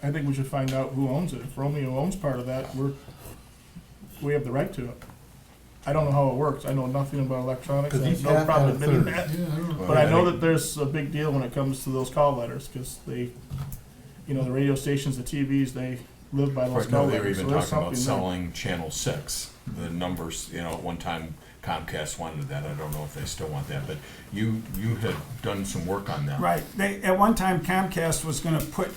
I think we should find out who owns it. If Romeo owns part of that, we have the right to it. I don't know how it works. I know nothing about electronics. I 'Cause have each no half problem had a admitting third. that. Yeah, I don't know. But I know that there's a big deal when it comes to those call letters, cause they, the radio stations, the TVs, they live by those Right, call no, they were letters. So even there's talking about something there. selling Channel 6. The numbers, at one time Comcast wanted that. I don't know if they still want that, but you had done some work on that. Right, at one time Comcast was gonna put,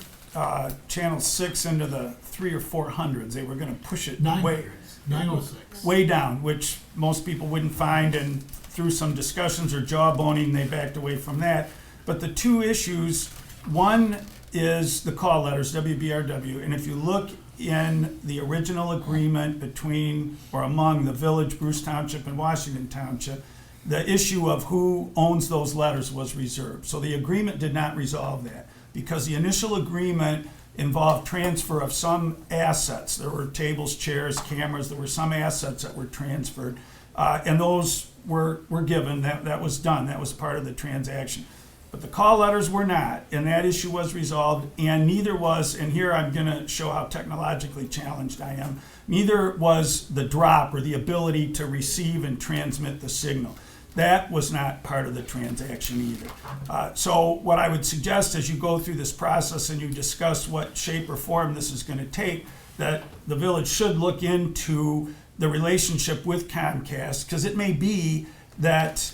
Channel 6 into the 300 or 400s, they were gonna push it way, 906. way down, which most people wouldn't find, and through some discussions or jawboning, they backed away from that. But the two issues, one is the call letters, WBRW, and if you look in the original agreement between, or among the village, Bruce Township, and Washington Township, the issue of who owns those letters was reserved. So the agreement did not resolve that, because the initial agreement involved transfer of some assets. There were tables, chairs, cameras, there were some assets that were transferred, and those were given, that was done, that was part of the transaction. But the call letters were not, and that issue was resolved, and neither was, and here I'm gonna show how technologically challenged I am, neither was the drop or the ability to receive and transmit the signal. That was not part of the transaction either. So what I would suggest as you go through this process and you discuss what shape or form this is gonna take, that the village should look into the relationship with Comcast, because it may be that,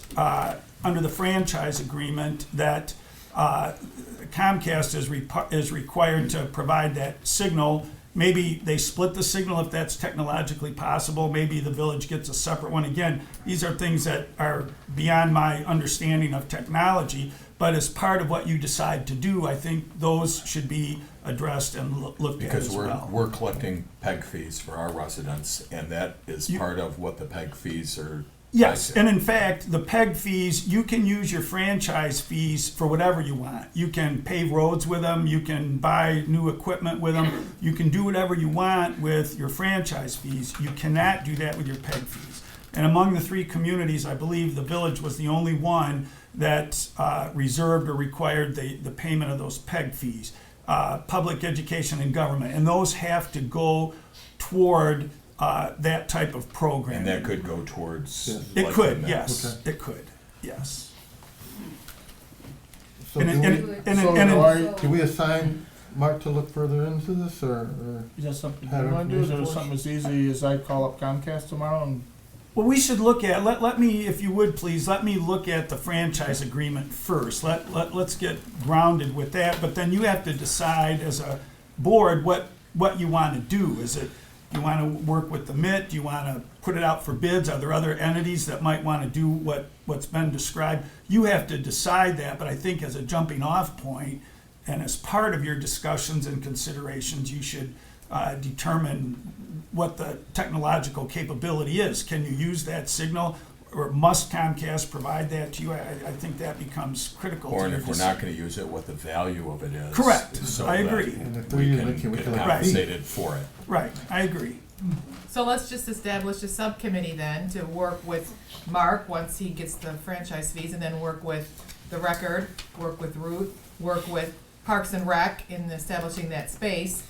under the franchise agreement, that Comcast is required to provide that signal. Maybe they split the signal if that's technologically possible. Maybe the village gets a separate one. Again, these are things that are beyond my understanding of technology, but as part of what you decide to do, I think those should be addressed and looked at Because as well. we're collecting PEG fees for our residents, and that is part of what the PEG fees are. Yes, and in fact, the PEG fees, you can use your franchise fees for whatever you want. You can pave roads with them, you can buy new equipment with them, you can do whatever you want with your franchise fees. You cannot do that with your PEG fees. And among the 3 communities, I believe the village was the only one that reserved or required the payment of those PEG fees, public education and government. And those have to go toward that type of program. And that could go towards. It like could, the yes, Okay. it could, yes. So And do it- we, and So and do I- do we assign Mark to look further into this, or? Is that something Had you wanna do, is information it for us? something as easy as I call up Comcast tomorrow and Well, we should look at, let me, if you would please, let me look at the franchise agreement first. Let's get grounded with that, but then you have to decide as a board what you want to do. Is it, you want to work with the MIT? Do you want to put it out for bids? Are there other entities that might want to do what's been described? You have to decide that, but I think as a jumping off point and as part of your discussions and considerations, you should determine what the technological capability is. Can you use that signal, or must Comcast provide that to you? I think that becomes critical. Or to and your if we're not gonna use it, what the value of it is. Correct. so I that agree. And if We we can can get collect compensated for it. Right, I agree. So let's just establish a subcommittee then to work with Mark once he gets the franchise fees, and then work with the record, work with Ruth, work with Parks and Rec in establishing that space,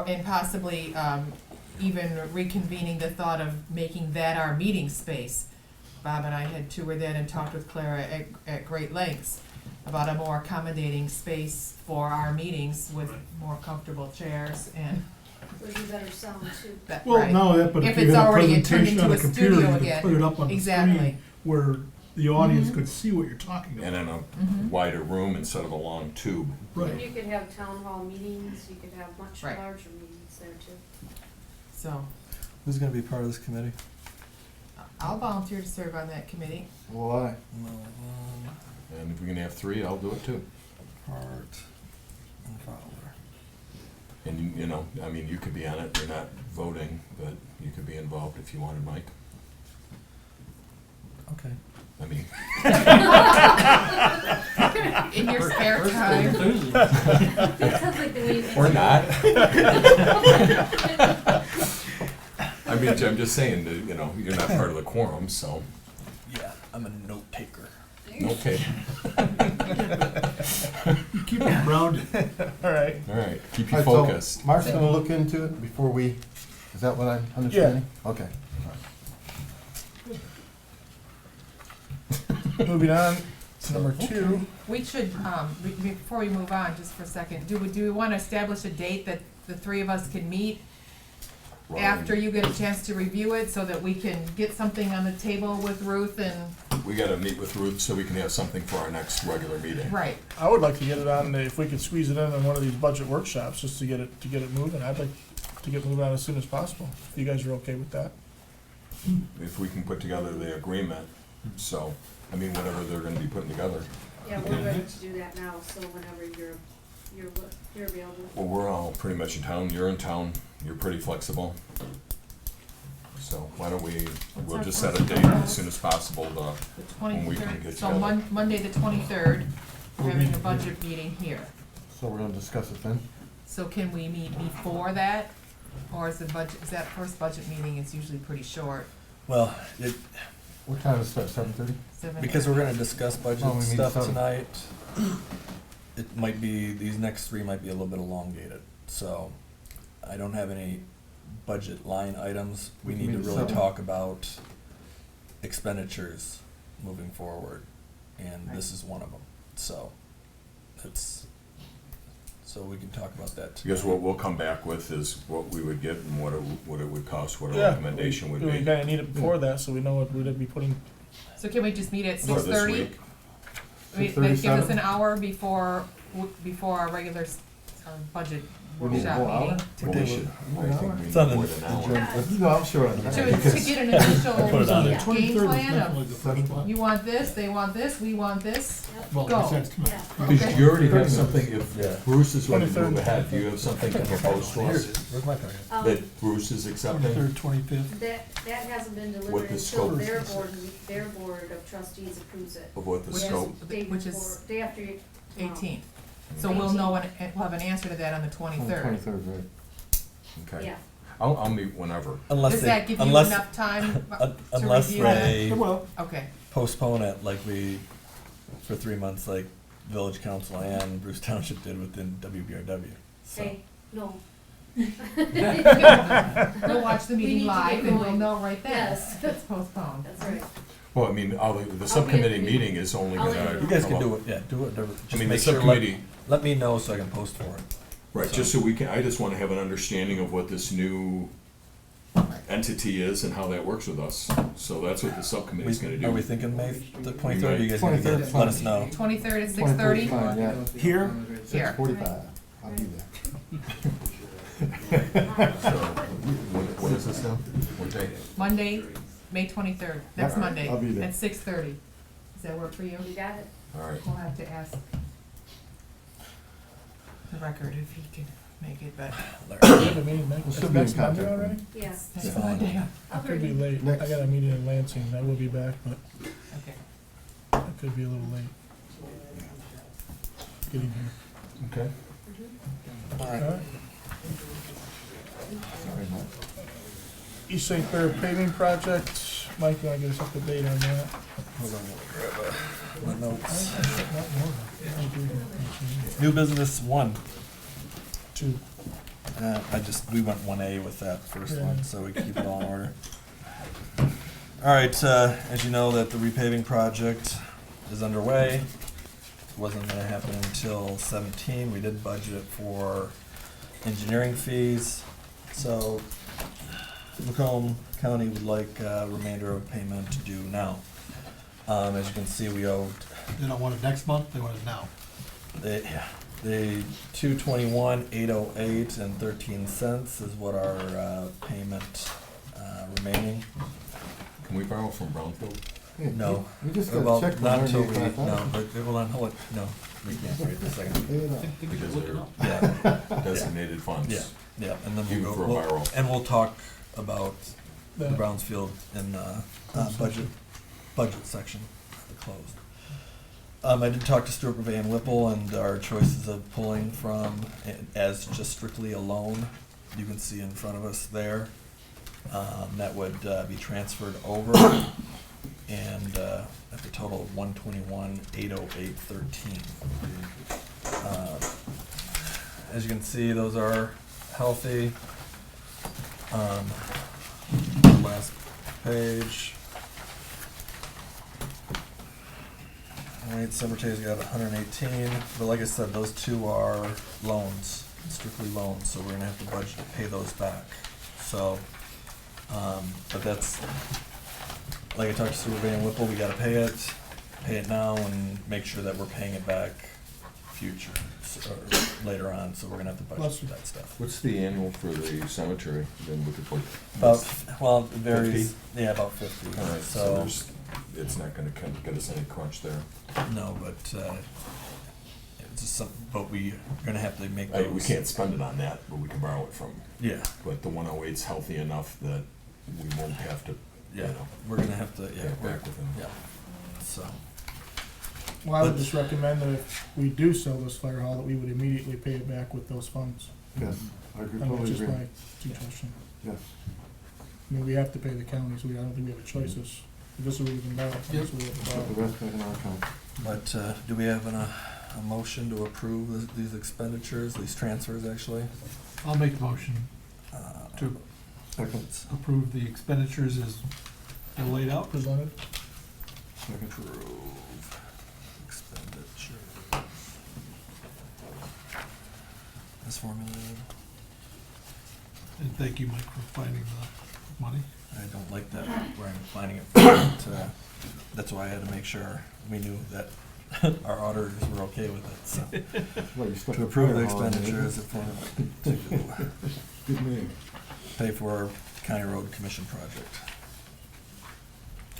and possibly even reconvening the thought of making that our meeting space. Bob and I had toured that and talked with Clara at great lengths about a more accommodating space for our meetings with more comfortable chairs and Would be better sound too. that, Well, right. no, that, but If if you it's had a already turned presentation into on a a computer, studio you could again. put it up on the Exactly. screen where the audience Mhm. could see what you're talking And about. in a Mhm. wider room instead of a long tube. And Right. you could have town hall meetings, you could have much Right. larger meetings there too. So, Who's gonna be part of this committee? I'll volunteer to serve on that committee. Why? And if we're gonna have 3, I'll do it too. Hart and Fowler. And you know, I mean, you could be on it, you're not voting, but you could be involved if you wanted, Mike. Okay. I mean, In your spare time. It sounds like the way. or not. I mean, I'm just saying that, you know, you're not part of the quorum, so, Yeah, I'm a note taker. okay, Keep them grounded. all right. all right, keep you Alright, so focused. Mark's gonna look into it before we, is that what I'm understanding? Okay. Moving on to number 2. We should, before we move on, just for a second, do we wanna establish a date that the 3 of us can meet after you get a chance to review it, so that we can get something on the table with Ruth and, We gotta meet with Ruth so we can have something for our next regular meeting. right. I would like to get it on, if we could squeeze it in on one of these budget workshops, just to get it moving. I'd like to get moving on as soon as possible, if you guys are okay with that. If we can put together the agreement, so, I mean, whatever they're gonna be putting together. Yeah, we're ready to do that now, so whenever you're available. Well, we're all pretty much in town, you're in town, you're pretty flexible. So why don't we'll our just set a first date as soon as possible, The When we can 23rd, get so together. Monday the 23rd, we're having a budget meeting here. So we're gonna discuss it then? So can we meet before that, or is that first budget meeting is usually pretty short? Well, What time is it, 7:30? because we're gonna discuss budget Oh, we need stuff some. tonight, it might be, these next 3 might be a little bit elongated, so I don't have any budget line items. We We need to can meet at really 7. talk about expenditures moving forward, and this is one of them, so so we can talk about that too. because what we'll come back with is what we would get and what it would cost, what our Yeah, recommendation would We be kinda need it before that, so we know what we'd be putting, So can we just meet at for this 6:30? week. That 6:30, gives us 7? an hour before our regular budget We need a workshop whole hour? meeting. Well, we should, I think we It's on need the more than an hour. No, I'm sure. I can. To get an initial Put it on there. game 23rd is plan definitely of, the first one. you want this, they want this, we want this. Well, Go. besides tonight. Yeah. Because you already have something, Yeah. if Bruce is ready to 23rd. move ahead, do you have something to propose to Here it us is. Where's my card? that Bruce is accepting? 23rd, 25th. That hasn't been What delivered the until scope their board of trustees approves it. Of what the Which is- scope? Day Which is before, day after you. tomorrow. 18th. So we'll know, we'll have an answer to that on the On the 23rd. 23rd, right. Okay. Yeah, I'll meet whenever. Unless Does they, that give you unless, enough time to unless review they It will. Okay, postpone it like we, for 3 months, like Village Council and Bruce Township did within WBRW. So, Hey, no. we'll watch the We need meeting to live get and we'll going. know right then. Yes. It's postponed. That's right. Well, I mean, the subcommittee meeting is only I'll let gonna. you know. you guys come can up- do it, yeah, do whatever. I Just mean, the make sure, subcommittee, let me know so I can post for it. right, just so we can, I just wanna have an understanding of what this new entity is and how that works with us. So that's what the subcommittee's gonna do. Are we thinking May the 23rd? You guys gonna 23rd, get, let us know. 23rd at 23rd 6:30? fine, yeah. Here, Here. 6:45, I'll be there. So, what is this now? What day? Monday, May 23rd. That's Yeah, Monday. I'll be there. At 6:30. Does that work for you? You got it. All right. We'll have to ask the record if he can make it, but We have a meeting next, We'll it's still be in next Monday contact. already? Yeah. that's Yeah. Monday. I could be late. Next. I got a meeting in Lansing. I will be back, but Okay. I could be a little late. Getting here. Okay. All right. Sorry, Mike. East St. Clair paving project. Mike, you wanna get us up to date on that? Hold on, let me grab my I notes. set that more. I do have New business 1. two. We went 1A with that first Yeah. one, so we keep it all in order. All right, as you know, that the repaving project is underway. It wasn't gonna happen until 17. We did budget for engineering fees. So Macomb County would like remainder of payment to do now. As you can see, we owed They don't want it next month, they want it now. the 221,808 and 13 cents is what our payment remaining. Can we borrow from Brownfield? Hey, No. We just Well, got a check for not until we, $185,000. no, but, hold on, hold it, no, we can't right this second. Pay it up. Because they're Yeah, designated funds. yeah, yeah, and then Even we'll for a go, borrow. and we'll talk about the The- Brownsfield and, budget section, the closed. I did talk to Stuart Van Whipple and our choices of pulling from as just strictly a loan. You can see in front of us there. That would be transferred over and at the total of 121,808.13. As you can see, those are healthy. Last page. Alright, Cemetery's got 118, but like I said, those two are loans, strictly loans, so we're gonna have to budget to pay those back. So, but that's, like I talked to Stuart Van Whipple, we gotta pay it now and make sure that we're paying it back future, or later on, so we're gonna have to budget for that stuff. What's the annual for the cemetery? Then we could put. About, well, it varies, 50? yeah, about 50, All right, so so, there's, it's not gonna get us any crunch there. no, but, it's just some, but we are gonna have to make those. We can't spend it on that, but we can borrow it from, Yeah, but the 108's healthy enough that we won't have to, you yeah, know, we're gonna have to, pay yeah, it back within. yeah, so, Well, I would just recommend that if we do sell this fire hall, that we would immediately pay it back with those funds. Yes, I agree, I mean, totally just agree. my suggestion. Yes. I mean, we have to pay the counties, I don't think we have a choice, if this is what we can borrow, this is what we have to Put borrow. the rest back in our account. but, do we have a motion to approve these expenditures, these transfers, actually? I'll make the motion Uh, to Second. approve the expenditures as they're laid out. Presented, Second. Approve expenditure. As formulated. And thank you, Mike, for finding the money. I don't like that, where I'm finding it, but, that's why I had to make sure we knew that our auditors were okay with it, so. Well, you stuck To the approve the fire hall in there. expenditures to Good name. pay for County Road Commission project.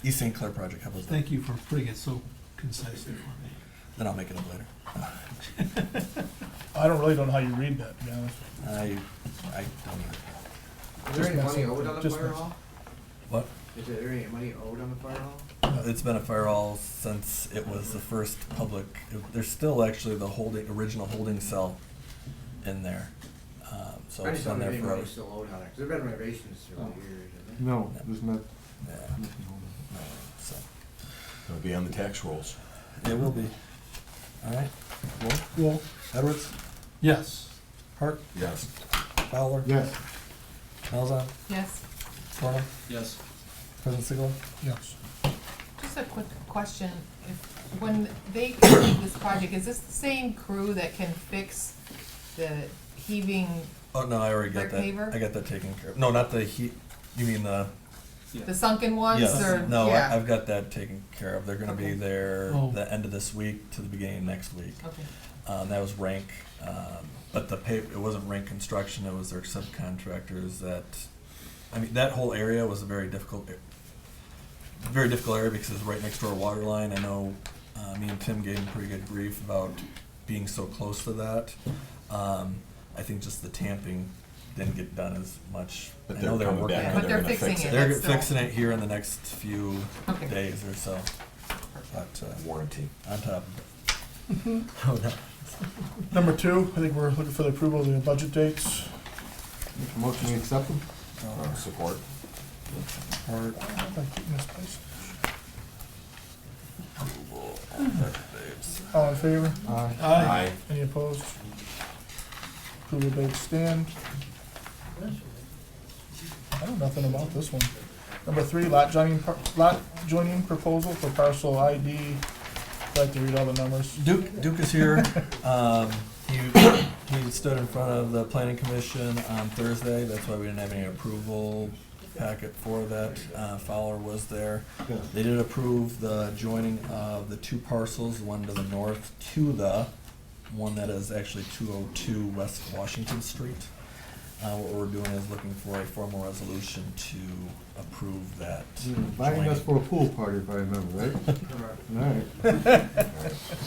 East St. Clair project, how about that? Thank you for putting it so concisely for me. Then I'll make it up later. I really don't know how you read that, to be honest. I don't either. Is there any Just money mess- owed on the just fire mess- hall? What? Is there any money owed on the fire hall? It's been a fire hall since it was the first public, there's still actually the original holding cell in there. So I it's just been don't know there if for anybody's hours. still owed on it, 'cause there've been renovations through the years, hasn't there? No, there's not. Yeah, no, so, It'll be on the tax rolls. it will be. All right, Well, Edwards, Yes. Hart, Yes. Fowler, Yes, Malzahn, Yes. Gorman, Yes. President Sigler. yes. Just a quick question, when they complete this project, is this the same crew that can fix the heaving, Oh, no, I already got Brick that. paver? I got that taken care of. No, not the heat, you mean the, the sunken ones, yes, or, no, yeah? I've got that taken care of. They're gonna be Okay. there Oh. the end of this week to the beginning of next week. Okay, That was rank, but it wasn't rank construction, it was their subcontractors that, I mean, that whole area was a very difficult area because it's right next to our water line. I know, me and Tim gave him pretty good grief about being so close to that. I think just the tamping didn't get done as much. But I they're know they're coming working back on and but it. they're gonna fixing fix it, it. They're that's still. fixing it here in the next few Okay. days or so, but, Warranty. on top of it. Oh, no. Number 2, I think we're looking for the approval of the budget dates. make a motion to accept them. Support. Hart, All in favor? Aye. Aye. Any opposed? Approval dates stand. I know nothing about this one. Number 3, lot joining proposal for parcel ID. I'd like to read all the numbers. Duke is here. He stood in front of the planning commission on Thursday. That's why we didn't have any approval packet for that. Fowler was there. They did approve the joining of the 2 parcels, one to the north to the one that is actually 202 West Washington Street. What we're doing is looking for a formal resolution to approve that. Inviting us joining. for a pool party, if I remember, right?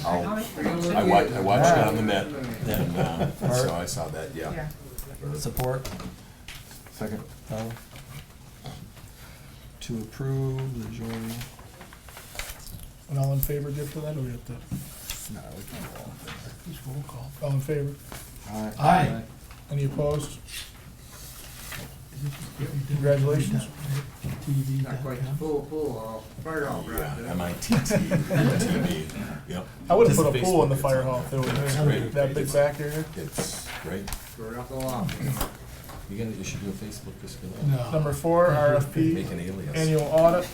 All right. I watched it on the net, and, Yeah. so I saw that, yeah. Yeah, Support, Second. Fowler. To approve the joining. And all in favor, give to that, or we have to? No, we can go all in favor. Just roll call. All in favor? Aye. Aye. Any opposed? Congratulations. Not quite the full, fire hall, Yeah, right? MITT, yep. I would have Just put a pool in the Facebook, fire it's- hall if there it's was great. that big back area. It's great. Going up the lawn. You should do a Facebook this good. No. Number 4, Make RFP, an alias. annual audit.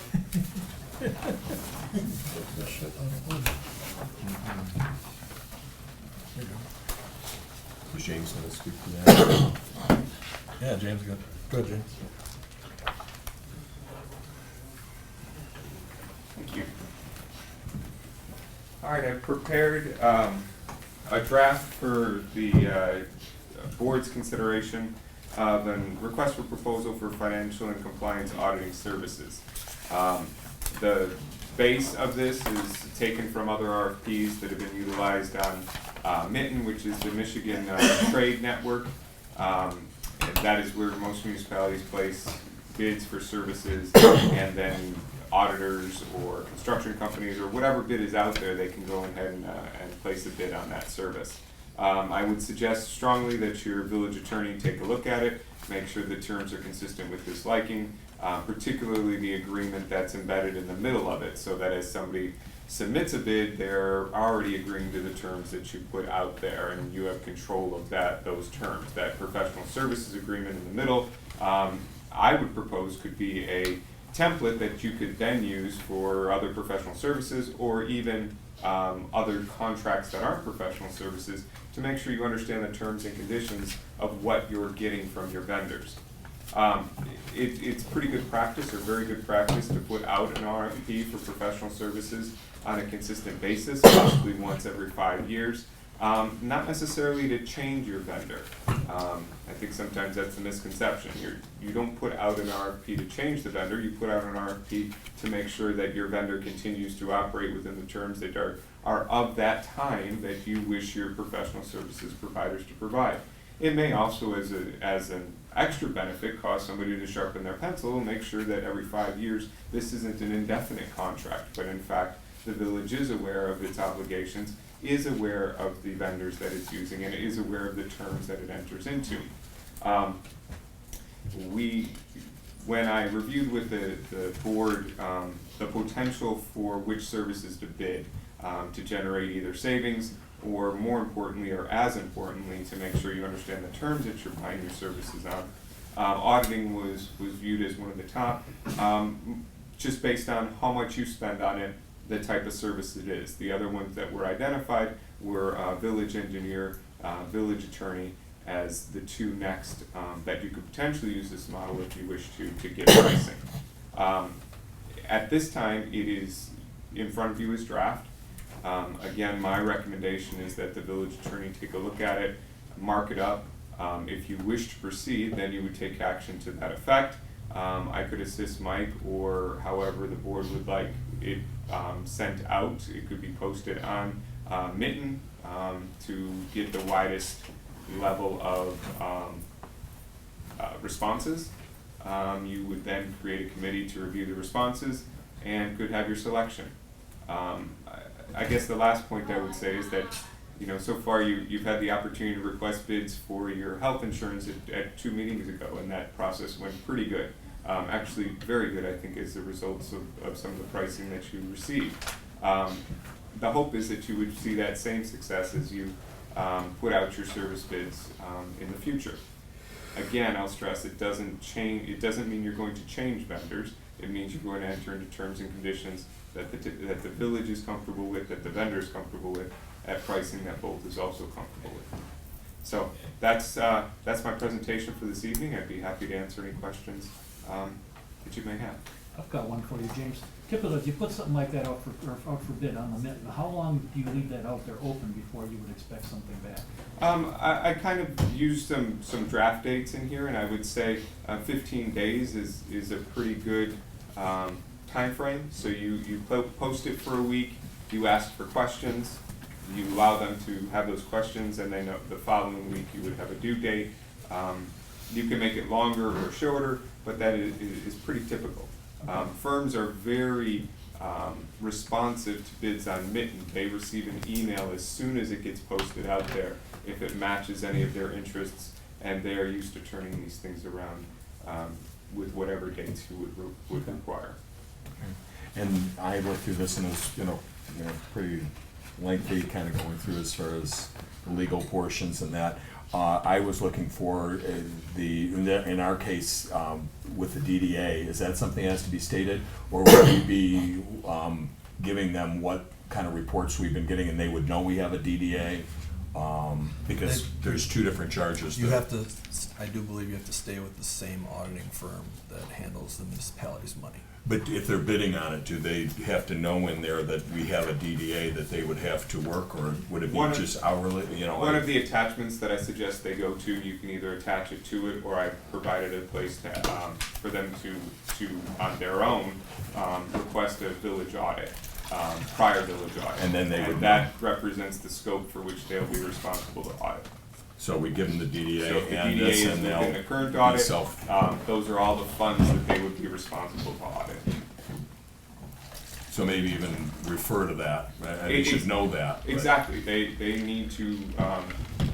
Was James gonna speak to that? Yeah, James, good. Good, James. Thank you. All right, I've prepared a draft for the board's consideration of a request for proposal for financial and compliance auditing services. The base of this is taken from other RFPs that have been utilized on Mitten, which is the Michigan Trade Network. And that is where most municipalities place bids for services, and then auditors or construction companies or whatever bid is out there, they can go ahead and place a bid on that service. I would suggest strongly that your village attorney take a look at it, make sure the terms are consistent with his liking, particularly the agreement that's embedded in the middle of it, so that as somebody submits a bid, they're already agreeing to the terms that you put out there, and you have control of those terms. That professional services agreement in the middle, I would propose could be a template that you could then use for other professional services, or even other contracts that aren't professional services, to make sure you understand the terms and conditions of what you're getting from your vendors. It's pretty good practice, or very good practice, to put out an RFP for professional services on a consistent basis, possibly once every 5 years. Not necessarily to change your vendor. I think sometimes that's a misconception. You don't put out an RFP to change the vendor, you put out an RFP to make sure that your vendor continues to operate within the terms that are of that time that you wish your professional services providers to provide. It may also, as an extra benefit, cause somebody to sharpen their pencil and make sure that every 5 years, this isn't an indefinite contract, but in fact, the village is aware of its obligations, is aware of the vendors that it's using, and is aware of the terms that it enters into. When I reviewed with the board the potential for which services to bid to generate either savings or, more importantly, or as importantly, to make sure you understand the terms that you're buying your services on, auditing was viewed as one of the top, just based on how much you spend on it, the type of service it is. The other ones that were identified were village engineer, village attorney, as the two next that you could potentially use this model if you wish to get pricing. At this time, it is in front of you as draft. Again, my recommendation is that the village attorney take a look at it, mark it up. If you wish to proceed, then you would take action to that effect. I could assist Mike, or however the board would like it sent out. It could be posted on Mitten to get the widest level of responses. You would then create a committee to review the responses and could have your selection. I guess the last point I would say is that, you know, so far you've had the opportunity to request bids for your health insurance at 2 meetings ago, and that process went pretty good. Actually very good, I think, as the results of some of the pricing that you received. The hope is that you would see that same success as you put out your service bids in the future. Again, I'll stress, it doesn't mean you're going to change vendors. It means you're going to enter into terms and conditions that the village is comfortable with, that the vendor is comfortable with, at pricing that both is also comfortable with. So that's my presentation for this evening. I'd be happy to answer any questions that you may have. I've got one for you, James. Typically, if you put something like that out for bid on the Mitten, how long do you leave that out there open before you would expect something back? I kind of used some draft dates in here, and I would say 15 days is a pretty good time frame. So you post it for a week, you ask for questions, you allow them to have those questions, and then the following week you would have a due date. You can make it longer or shorter, but that is pretty typical. Firms are very responsive to bids on Mitten. They receive an email as soon as it gets posted out there if it matches any of their interests, and they are used to turning these things around with whatever dates you would require. And I looked through this, and it was, you know, pretty lengthy, kind of going through as far as the legal portions and that. I was looking for in our case, with the DDA, is that something that has to be stated? Or would we be giving them what kind of reports we've been getting, and they would know we have a DDA? Because there's two different charges. You have to, I do believe you have to stay with the same auditing firm that handles the municipality's money. But if they're bidding on it, do they have to know in there that we have a DDA that they would have to work, or would it be just hourly, you know? One of the attachments that I suggest they go to, you can either attach it to it, or I provided a place to, for them to on their own, request a village audit, prior village audit. And then they would that represents the scope for which they'll be responsible to audit. So we give them the DDA, So if the and DDA this, is and they'll within the current be audit, those are all the funds that they would be responsible to audit. So maybe even refer to that, right? They should know that. Right? Exactly. They need to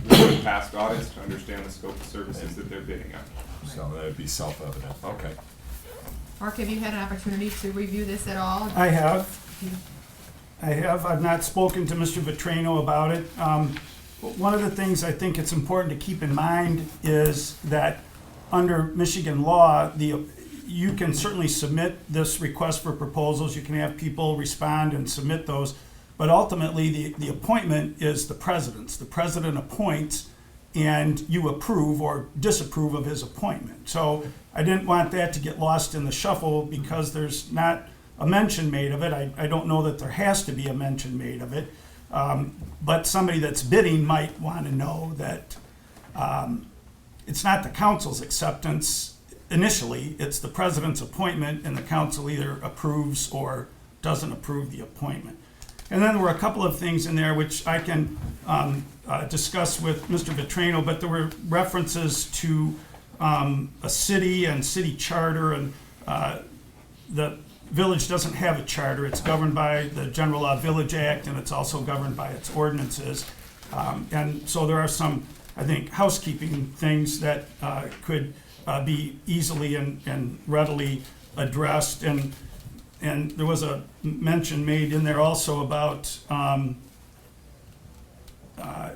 look at past audits to understand the scope of services that they're bidding on. So that would be self-evident. Okay. Mark, have you had an opportunity to review this at all? I have. I've not spoken to Mr. Vitrano about it. But one of the things I think it's important to keep in mind is that under Michigan law, you can certainly submit this request for proposals. You can have people respond and submit those. But ultimately, the appointment is the president's. The president appoints, and you approve or disapprove of his appointment. So I didn't want that to get lost in the shuffle because there's not a mention made of it. I don't know that there has to be a mention made of it. But somebody that's bidding might want to know that it's not the council's acceptance initially, it's the president's appointment, and the council either approves or doesn't approve the appointment. And then there were a couple of things in there which I can discuss with Mr. Vitrano, but there were references to a city and city charter, and village doesn't have a charter. It's governed by the General Law Village Act, and it's also governed by its ordinances. And so there are some, I think, housekeeping things that could be easily and readily addressed. And there was a mention made in there also about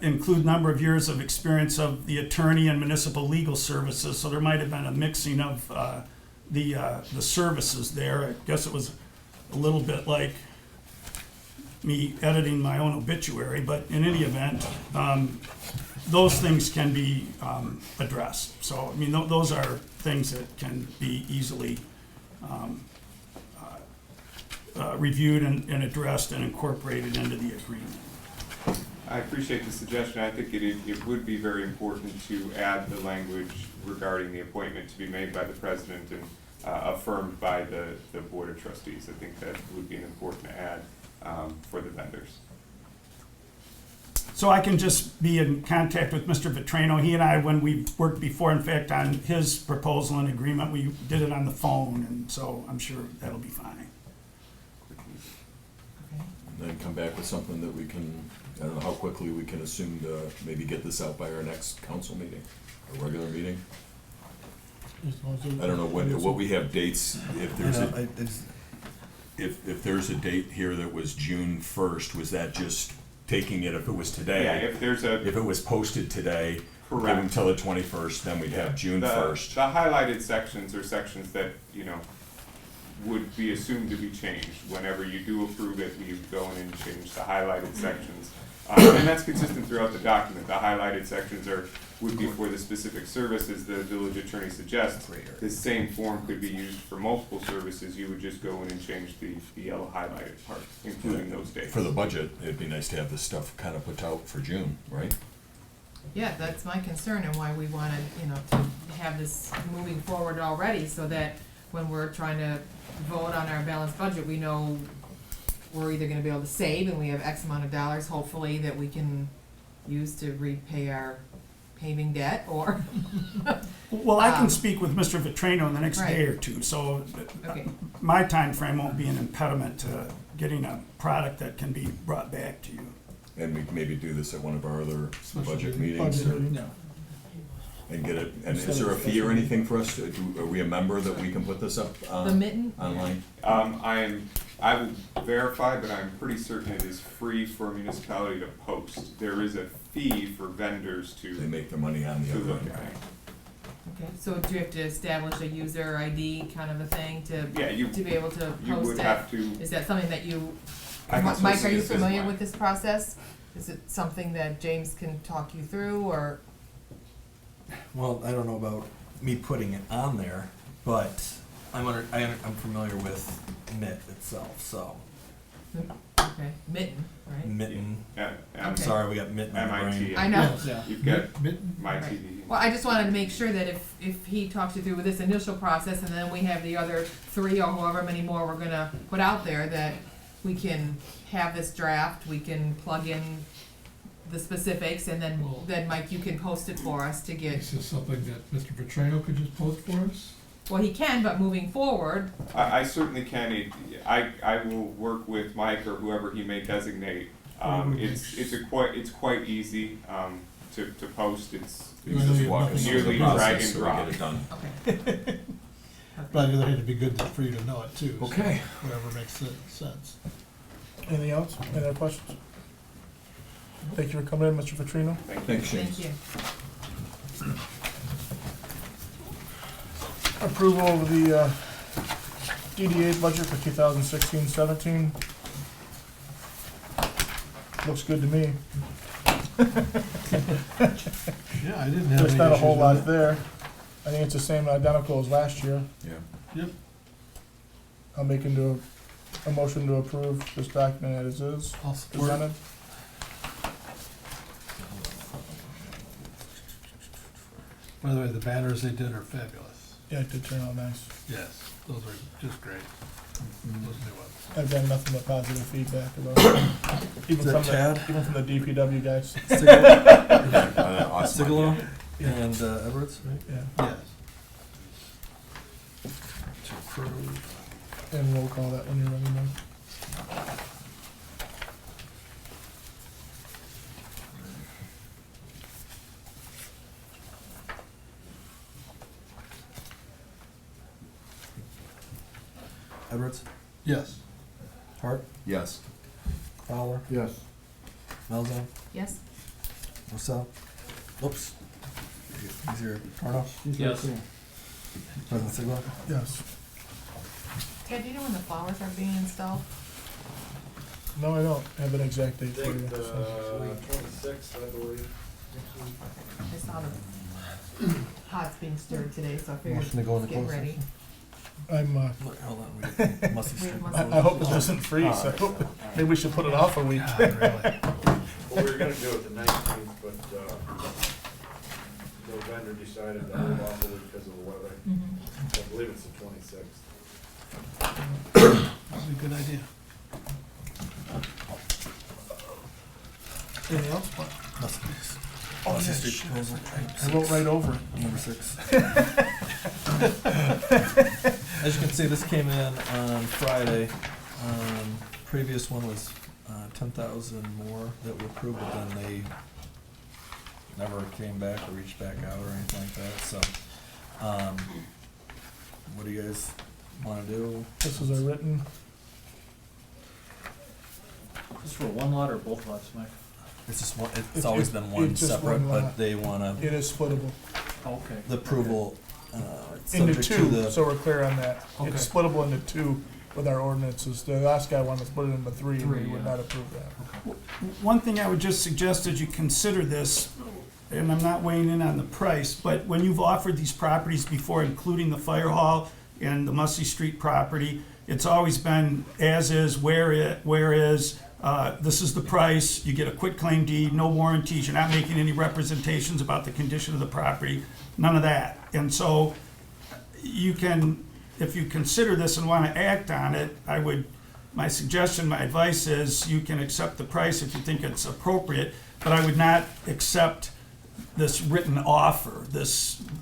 include number of years of experience of the attorney and municipal legal services. So there might have been a mixing of the services there. I guess it was a little bit like me editing my own obituary, but in any event, those things can be addressed. So, I mean, those are things that can be easily reviewed and addressed and incorporated into the agreement. I appreciate the suggestion. I think it would be very important to add the language regarding the appointment to be made by the president and affirmed by the board of trustees. I think that would be an important add for the vendors. So I can just be in contact with Mr. Vitrano. He and I, when we worked before, in fact, on his proposal and agreement, we did it on the phone, and so I'm sure that'll be fine. Then come back with something that we can, I don't know how quickly we can assume to maybe get this out by our next council meeting, a regular meeting. I don't know what we have dates, if there's if there's a date here that was June 1st, was that just taking it if it was today? Yeah, if it was posted today, give them until the 21st, then we'd have June 1st. The highlighted sections are sections that, would be assumed to be changed. Whenever you do approve it, you go in and change the highlighted sections. And that's consistent throughout the document. The highlighted sections would be for the specific services the village attorney suggests. This same form could be used for multiple services. You would just go in and change the yellow highlighted part, including those dates. For the budget, it'd be nice to have this stuff kind of put out for June, right? Yeah, that's my concern and why we wanted, to have this moving forward already, so that when we're trying to vote on our balanced budget, we know we're either gonna be able to save, and we have X amount of dollars, hopefully, that we can use to repay our paving debt, or. Well, I can speak with Mr. Vitrano in the next day or two, so Okay. my time frame won't be an impediment to getting a product that can be brought back to you. And we can maybe do this at one of our other budget meeting. meetings, Budget meeting. and get it, and is there a fee or anything for us? Are we a member that we can put this up The mitten? online? I will verify, but I'm pretty certain it is free for a municipality to post. There is a fee for vendors They to make their money on the other look end. at it. Okay, so do you have to establish a user ID kind of a thing to Yeah, be able to you post would it? have to. Is that something that you, I can Mike, solicit are you this as familiar mine. with this process? Is it something that James can talk you through, or? Well, I don't know about me putting it on there, but I'm familiar with MIT itself, so. Okay, mitten, right? Mitten. Yeah, I'm Okay. sorry, we got mitten in the MIT. brain. I know. Yeah. You've got Mitten. my Right. TV. Well, I just wanted to make sure that if he talks you through with this initial process, and then we have the other 3 or however many more we're gonna put out there, that we can have this draft, we can plug in the specifics, and then Mike, you can post it for us to get, This is something that Mr. Vitrano could just post for us? well, he can, but moving forward, I certainly can. I will work with Mike or whoever he may designate. It's quite easy to post. It's You can just walk us through the nearly drag process and so we drop. get it done. okay. But on the other hand, it'd be good for you to know it too. so Okay. Whatever makes sense. Anything else? Any other questions? Thank you for coming in, Mr. Vitrino. Thanks, James. Thank you. Approval of the DDA budget for 2016-17. Looks good to me. Yeah, I didn't have There's any not a issues whole with lot it. there. I think it's the same identical as last year. Yeah. Yep. I'll make into a motion to approve this document as is I'll support it. presented. By the way, the banners they did are fabulous. Yeah, it did turn out nice. Yes, those are just great. Those new ones. I've gotten nothing but positive feedback about it. Even Is that from Chad? the DPW guys. Awesome. Sigalo and Edwards, right? Yeah. Yes. To approve. And roll call that when you're ready, Mike. Edwards, Yes. Hart, Yes. Fowler, Yes. Melzo, Yes? Marcel. Oops. Easier. Torno, Yes. President Sigler. Yes. Ted, do you know when the flowers are being installed? No, I don't have an exact date for you. so. 26th, I believe. I saw the pots being stirred today, so I figured Motion to go into get closed ready. session. I'm, Look, hold on, we get Musty We Street. have I Musty- hope it doesn't freeze. I hope, maybe we should put it off a week. Well, we were gonna do it the 19th, but, the vendor decided to hold off a week because of the weather. Mhm. I believe it's the 26th. That'd be a good idea. Anything else? Musty Oh, Musty yeah, Street shit. proposal. I wrote right over it. Number 6. As you can see, this came in on Friday. Previous one was 10,000 more that we approved, but then they never came back or reached back out or anything like that, so, what do you guys wanna do? This is a written, Is this for one lot or both lots, Mike? It's just one, It's- it's always been one it's just separate, one but lot. they wanna, it is splittable Okay. the approval, into subject to two, the. so we're clear on that. Okay. It's splittable into two with our ordinances. The last guy wanted to split it into three, and we Three, would yeah. not approve that. One thing I would just suggest is you consider this, and I'm not weighing in on the price, but when you've offered these properties before, including the fire hall and the Mussey Street property, it's always been as is, where is, this is the price, you get a quitclaim deed, no warranties, you're not making any representations about the condition of the property, none of that. And so you can, if you consider this and want to act on it, my suggestion, my advice is you can accept the price if you think it's appropriate, but I would not accept this written offer,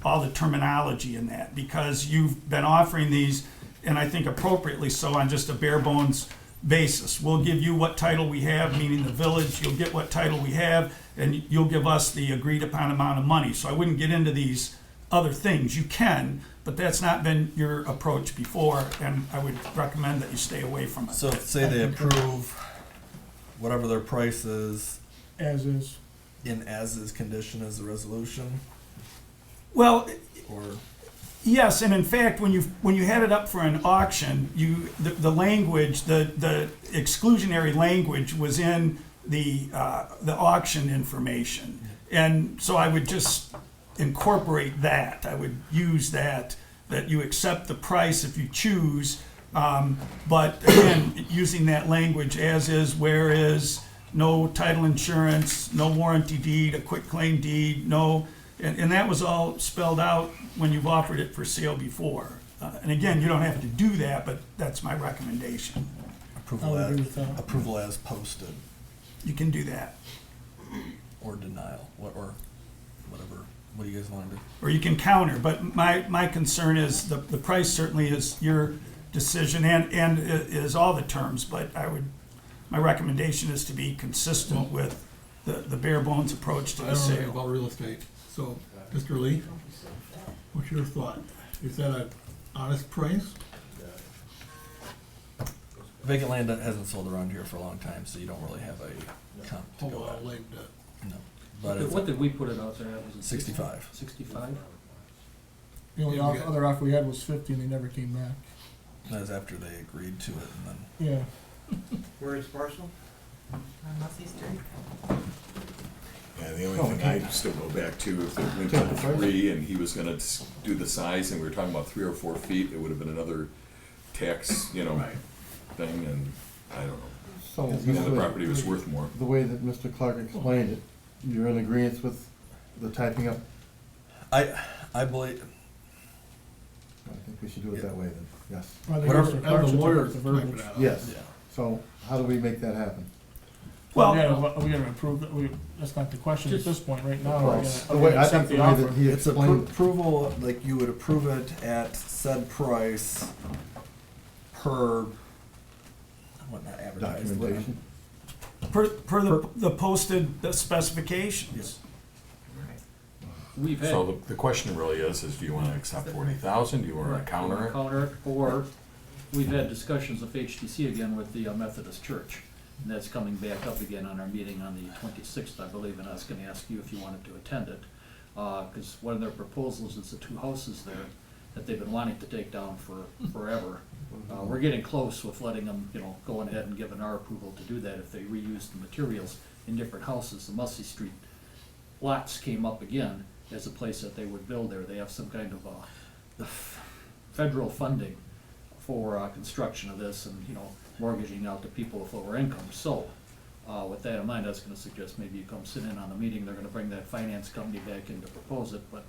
all the terminology in that, because you've been offering these, and I think appropriately so, on just a bare bones basis. We'll give you what title we have, meaning the village, you'll get what title we have, and you'll give us the agreed upon amount of money. So I wouldn't get into these other things. You can, but that's not been your approach before, and I would recommend that you stay away from it. So say they approve whatever their price is As is. in as-is condition as the resolution, Well, or, yes, and in fact, when you had it up for an auction, the language, the exclusionary language was in the auction information. And so I would just incorporate that. I would use that you accept the price if you choose. But again, using that language as is, where is, no title insurance, no warranty deed, a quitclaim deed, no, and that was all spelled out when you've offered it for sale before. And again, you don't have to do that, but that's my recommendation. approval I would agree as, with that. approval as posted, You can do that. or denial, or whatever, what do you guys wanna do? Or you can counter, but my concern is the price certainly is your decision and is all the terms, but my recommendation is to be consistent with the bare bones approach to I the don't know anything sale. about real estate, so, Mr. Lee, what's your thought? Is that an honest price? Vacant land that hasn't sold around here for a long time, so you don't really have a comp to Hold go on, at. like, No, but it's What did we put it out there? Was it 65. 65? The only Yeah, we got- other offer we had was 50, and they never came back. That was after they agreed to it, and then Yeah. Where is parcel? On Mussey Street? Yeah, the only Oh, thing okay. I still go back to, if it went Take to the price. 3 and he was gonna do the size, and we were talking about 3 or 4 feet, it would have been another tax, thing, and I don't know. So, And the property was worth more. the way that Mr. Clark explained it, you're in agreement with the typing up? I believe, I think we should do it that way then, yes. I think Whatever- Mr. have Clark the should lawyer take the verbiage. type it out. Yes, yeah. so how do we make that happen? Well, We gotta approve it, that's not the question at this point, right now. We're The gonna way, I accept think the the way offer. that he It's explained, approval, like you would approve it at said price per, what, not advertised, what- Documentation. Per the posted specifications. We've had. So the question really is do you wanna accept 40,000, do you wanna counter it? Counter it, or we've had discussions with HTC again with the Methodist Church. And that's coming back up again on our meeting on the 26th, I believe, and I was gonna ask you if you wanted to attend it. Cause one of their proposals is the 2 houses there that they've been wanting to take down for forever. We're getting close with letting them, going ahead and giving our approval to do that if they reuse the materials in different houses. The Mussey Street lots came up again as a place that they would build there. They have some kind of federal funding for construction of this and, mortgaging out to people with lower incomes. So, with that in mind, I was gonna suggest maybe you come sit in on the meeting. They're gonna bring that finance company back in to propose it, but,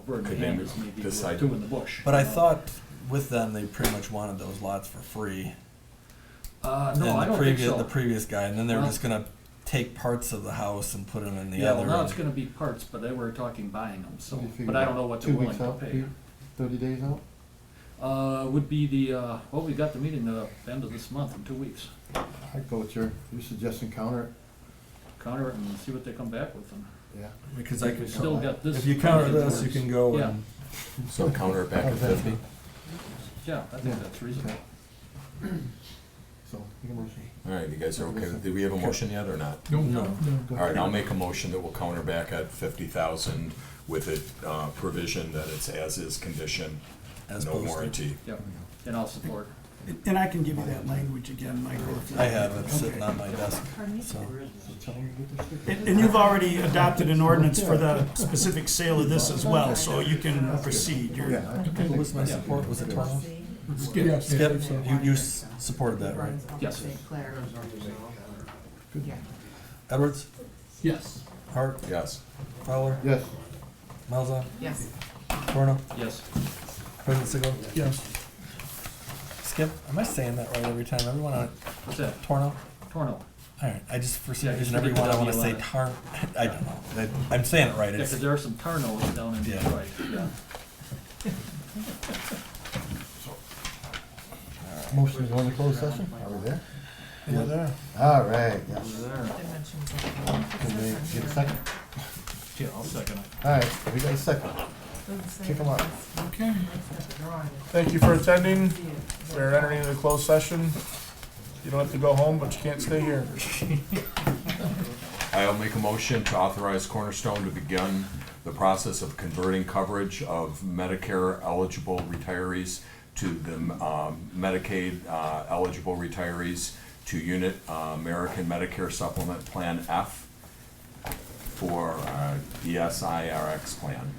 bird in Could the they hand is maybe decide- two in the bush. But I thought with them, they pretty much wanted those lots for free. No, And I don't think so. The previous guy, and then they were Well- just gonna take parts of the house and put them in the Yeah, other. well, now it's and- gonna be parts, but they were talking buying them, so, What do you but figure I don't know what they're 2 willing weeks to out, pay. Pete? 30 days out? Would be we got the meeting the end of this month in 2 weeks. I'd go with your suggestion, counter it. Counter it and see what they come back with, and Yeah. Because I we could, still got this. if you counter this, you can go Yeah. and. So counter it back at 50? Yeah, I think that's reasonable. So, make a motion. Alright, you guys are okay, do we have a motion yet or not? No. Alright, I'll make a motion that we'll counter back at 50,000 with a provision that it's as-is condition, As no posted. warranty. Yep, and I'll support. And I can give you that language again, Michael. if you- I have it sitting on my desk, so. Tell them to get their sticker. And you've already adopted an ordinance for the specific sale of this as well, so you can proceed. You're- Yeah. Who was my support? Was it Torno? Skip. Skip, you supported that, right? Yes. Edwards? Yes. Hart? Yes. Fowler? Yes. Malzahn? Yes. Torno? Yes. President Siegel? Yes. Skip? Am I saying that right every time? Everyone on What's that? Torno? Torno. Alright, I just, for some Yeah, just reason, forget the everyone I wanna say W on Tar, I don't know. I'm saying it right. Yeah, It's, because there are some Tarnos down in Yeah. Detroit, yeah. Motion to go into closed session? Are we there? We're there. All right, yes. There. Can we get a second? Yeah, I'll second it. All right, we got a second. Kick them out. Okay. Thank you for attending. We're entering into closed session. You don't have to go home, but you can't stay here. I'll make a motion to authorize Cornerstone to begin the process of converting coverage of Medicare eligible retirees to the Medicaid eligible retirees to unit American Medicare Supplement Plan F for ESIRX plan.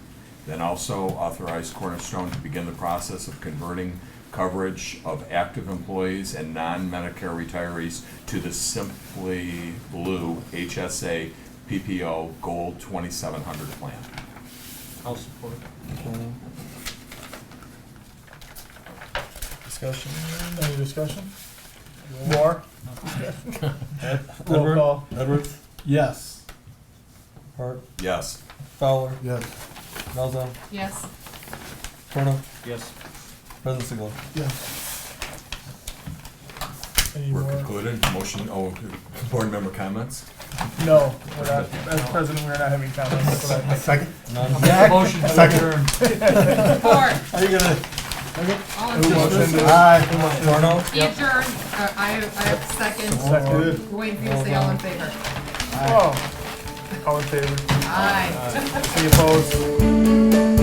Then also authorize Cornerstone to begin the process of converting coverage of active employees and non-Medicare retirees to the Simply Blue HSA PPO Gold 2700 plan. I'll support. discussion. Any discussion? More? Roll Edward? call. Edwards? Yes. Hart? Yes. Fowler? Yes. Malzahn? Yes. Torno? Yes. President Siegel? Any We're more? concluded. Motion, board member comments? No, we're not. As president, we're not having comments. That's what I think. Second? None. Motion to adjourn. Support. Are you gonna? All in Who favor? motioned it? Aye. Torno? He adjourned. I have seconds. Second. We're waiting for you to say all in favor. Oh, all in favor? Aye. Any opposed?